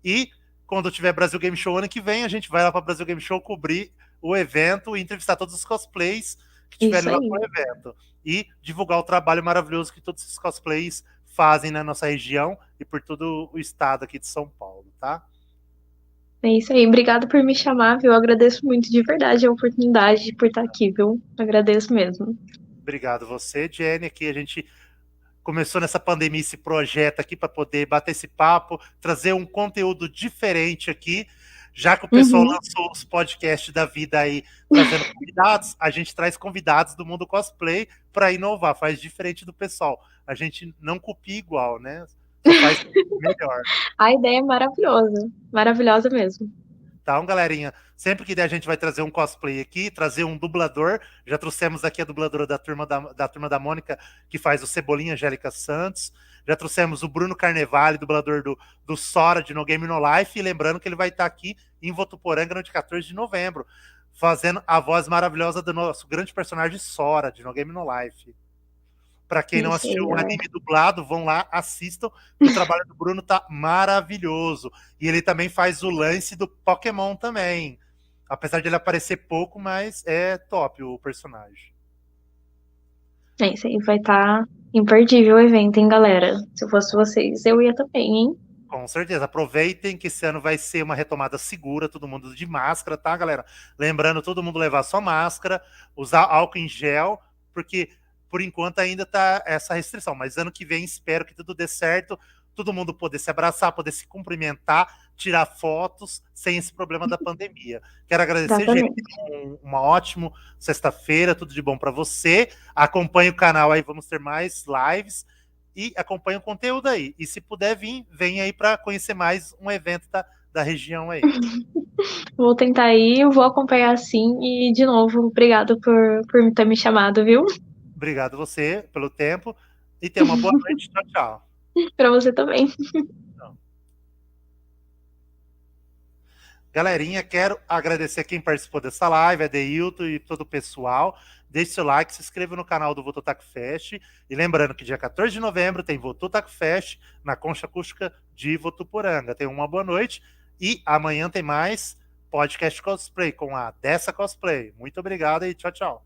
Speaker 1: E quando tiver Brasil Game Show ano que vem, a gente vai lá para o Brasil Game Show cobrir o evento e entrevistar todos os cosplays que tiverem lá no evento. E divulgar o trabalho maravilhoso que todos esses cosplays fazem na nossa região e por todo o estado aqui de São Paulo, tá?
Speaker 2: É isso aí. Obrigada por me chamar, viu? Eu agradeço muito de verdade a oportunidade por estar aqui, viu? Agradeço mesmo.
Speaker 1: Obrigado você, Jenny. Aqui a gente começou nessa pandemia esse projeto aqui para poder bater esse papo, trazer um conteúdo diferente aqui. Já que o pessoal lançou os podcasts da vida aí, trazendo convidados, a gente traz convidados do mundo cosplay para inovar, faz diferente do pessoal. A gente não copia igual, né? Só faz melhor.
Speaker 2: A ideia é maravilhosa, maravilhosa mesmo.
Speaker 1: Então, galerinha, sempre que der a gente vai trazer um cosplay aqui, trazer um dublador. Já trouxemos aqui a dubladora da Turma da Mônica, que faz o Cebolinha, Angélica Santos. Já trouxemos o Bruno Carnevale, dublador do Sora, de No Game No Life. E lembrando que ele vai estar aqui em Votuporanga no dia 14 de novembro, fazendo a voz maravilhosa do nosso grande personagem Sora, de No Game No Life. Para quem não assistiu o anime dublado, vão lá, assistam. O trabalho do Bruno tá maravilhoso. E ele também faz o lance do Pokémon também. Apesar de ele aparecer pouco, mas é top o personagem.
Speaker 2: É isso aí, vai estar imperdível o evento, hein, galera? Se eu fosse vocês, eu ia também, hein?
Speaker 1: Com certeza. Aproveitem que esse ano vai ser uma retomada segura, todo mundo de máscara, tá, galera? Lembrando, todo mundo levar sua máscara, usar álcool em gel, porque por enquanto ainda tá essa restrição, mas ano que vem espero que tudo dê certo, todo mundo poder se abraçar, poder se cumprimentar, tirar fotos sem esse problema da pandemia. Quero agradecer, gente, uma ótima sexta-feira, tudo de bom para você. Acompanhe o canal aí, vamos ter mais lives e acompanhe o conteúdo aí. E se puder vir, vem aí para conhecer mais um evento da da região aí.
Speaker 2: Vou tentar ir, vou acompanhar sim. E, de novo, obrigado por ter me chamado, viu?
Speaker 1: Obrigado você pelo tempo e tenha uma boa noite. Tchau, tchau.
Speaker 2: Pra você também.
Speaker 1: Galerinha, quero agradecer quem participou dessa live, a Deilton e todo o pessoal. Deixe seu like, se inscreva no canal do Vototaco Fest. E lembrando que dia 14 de novembro tem Vototaco Fest na Concha Acústica de Votuporanga. Tenham uma boa noite e amanhã tem mais podcast cosplay com a Dessa Cosplay. Muito obrigado e tchau, tchau.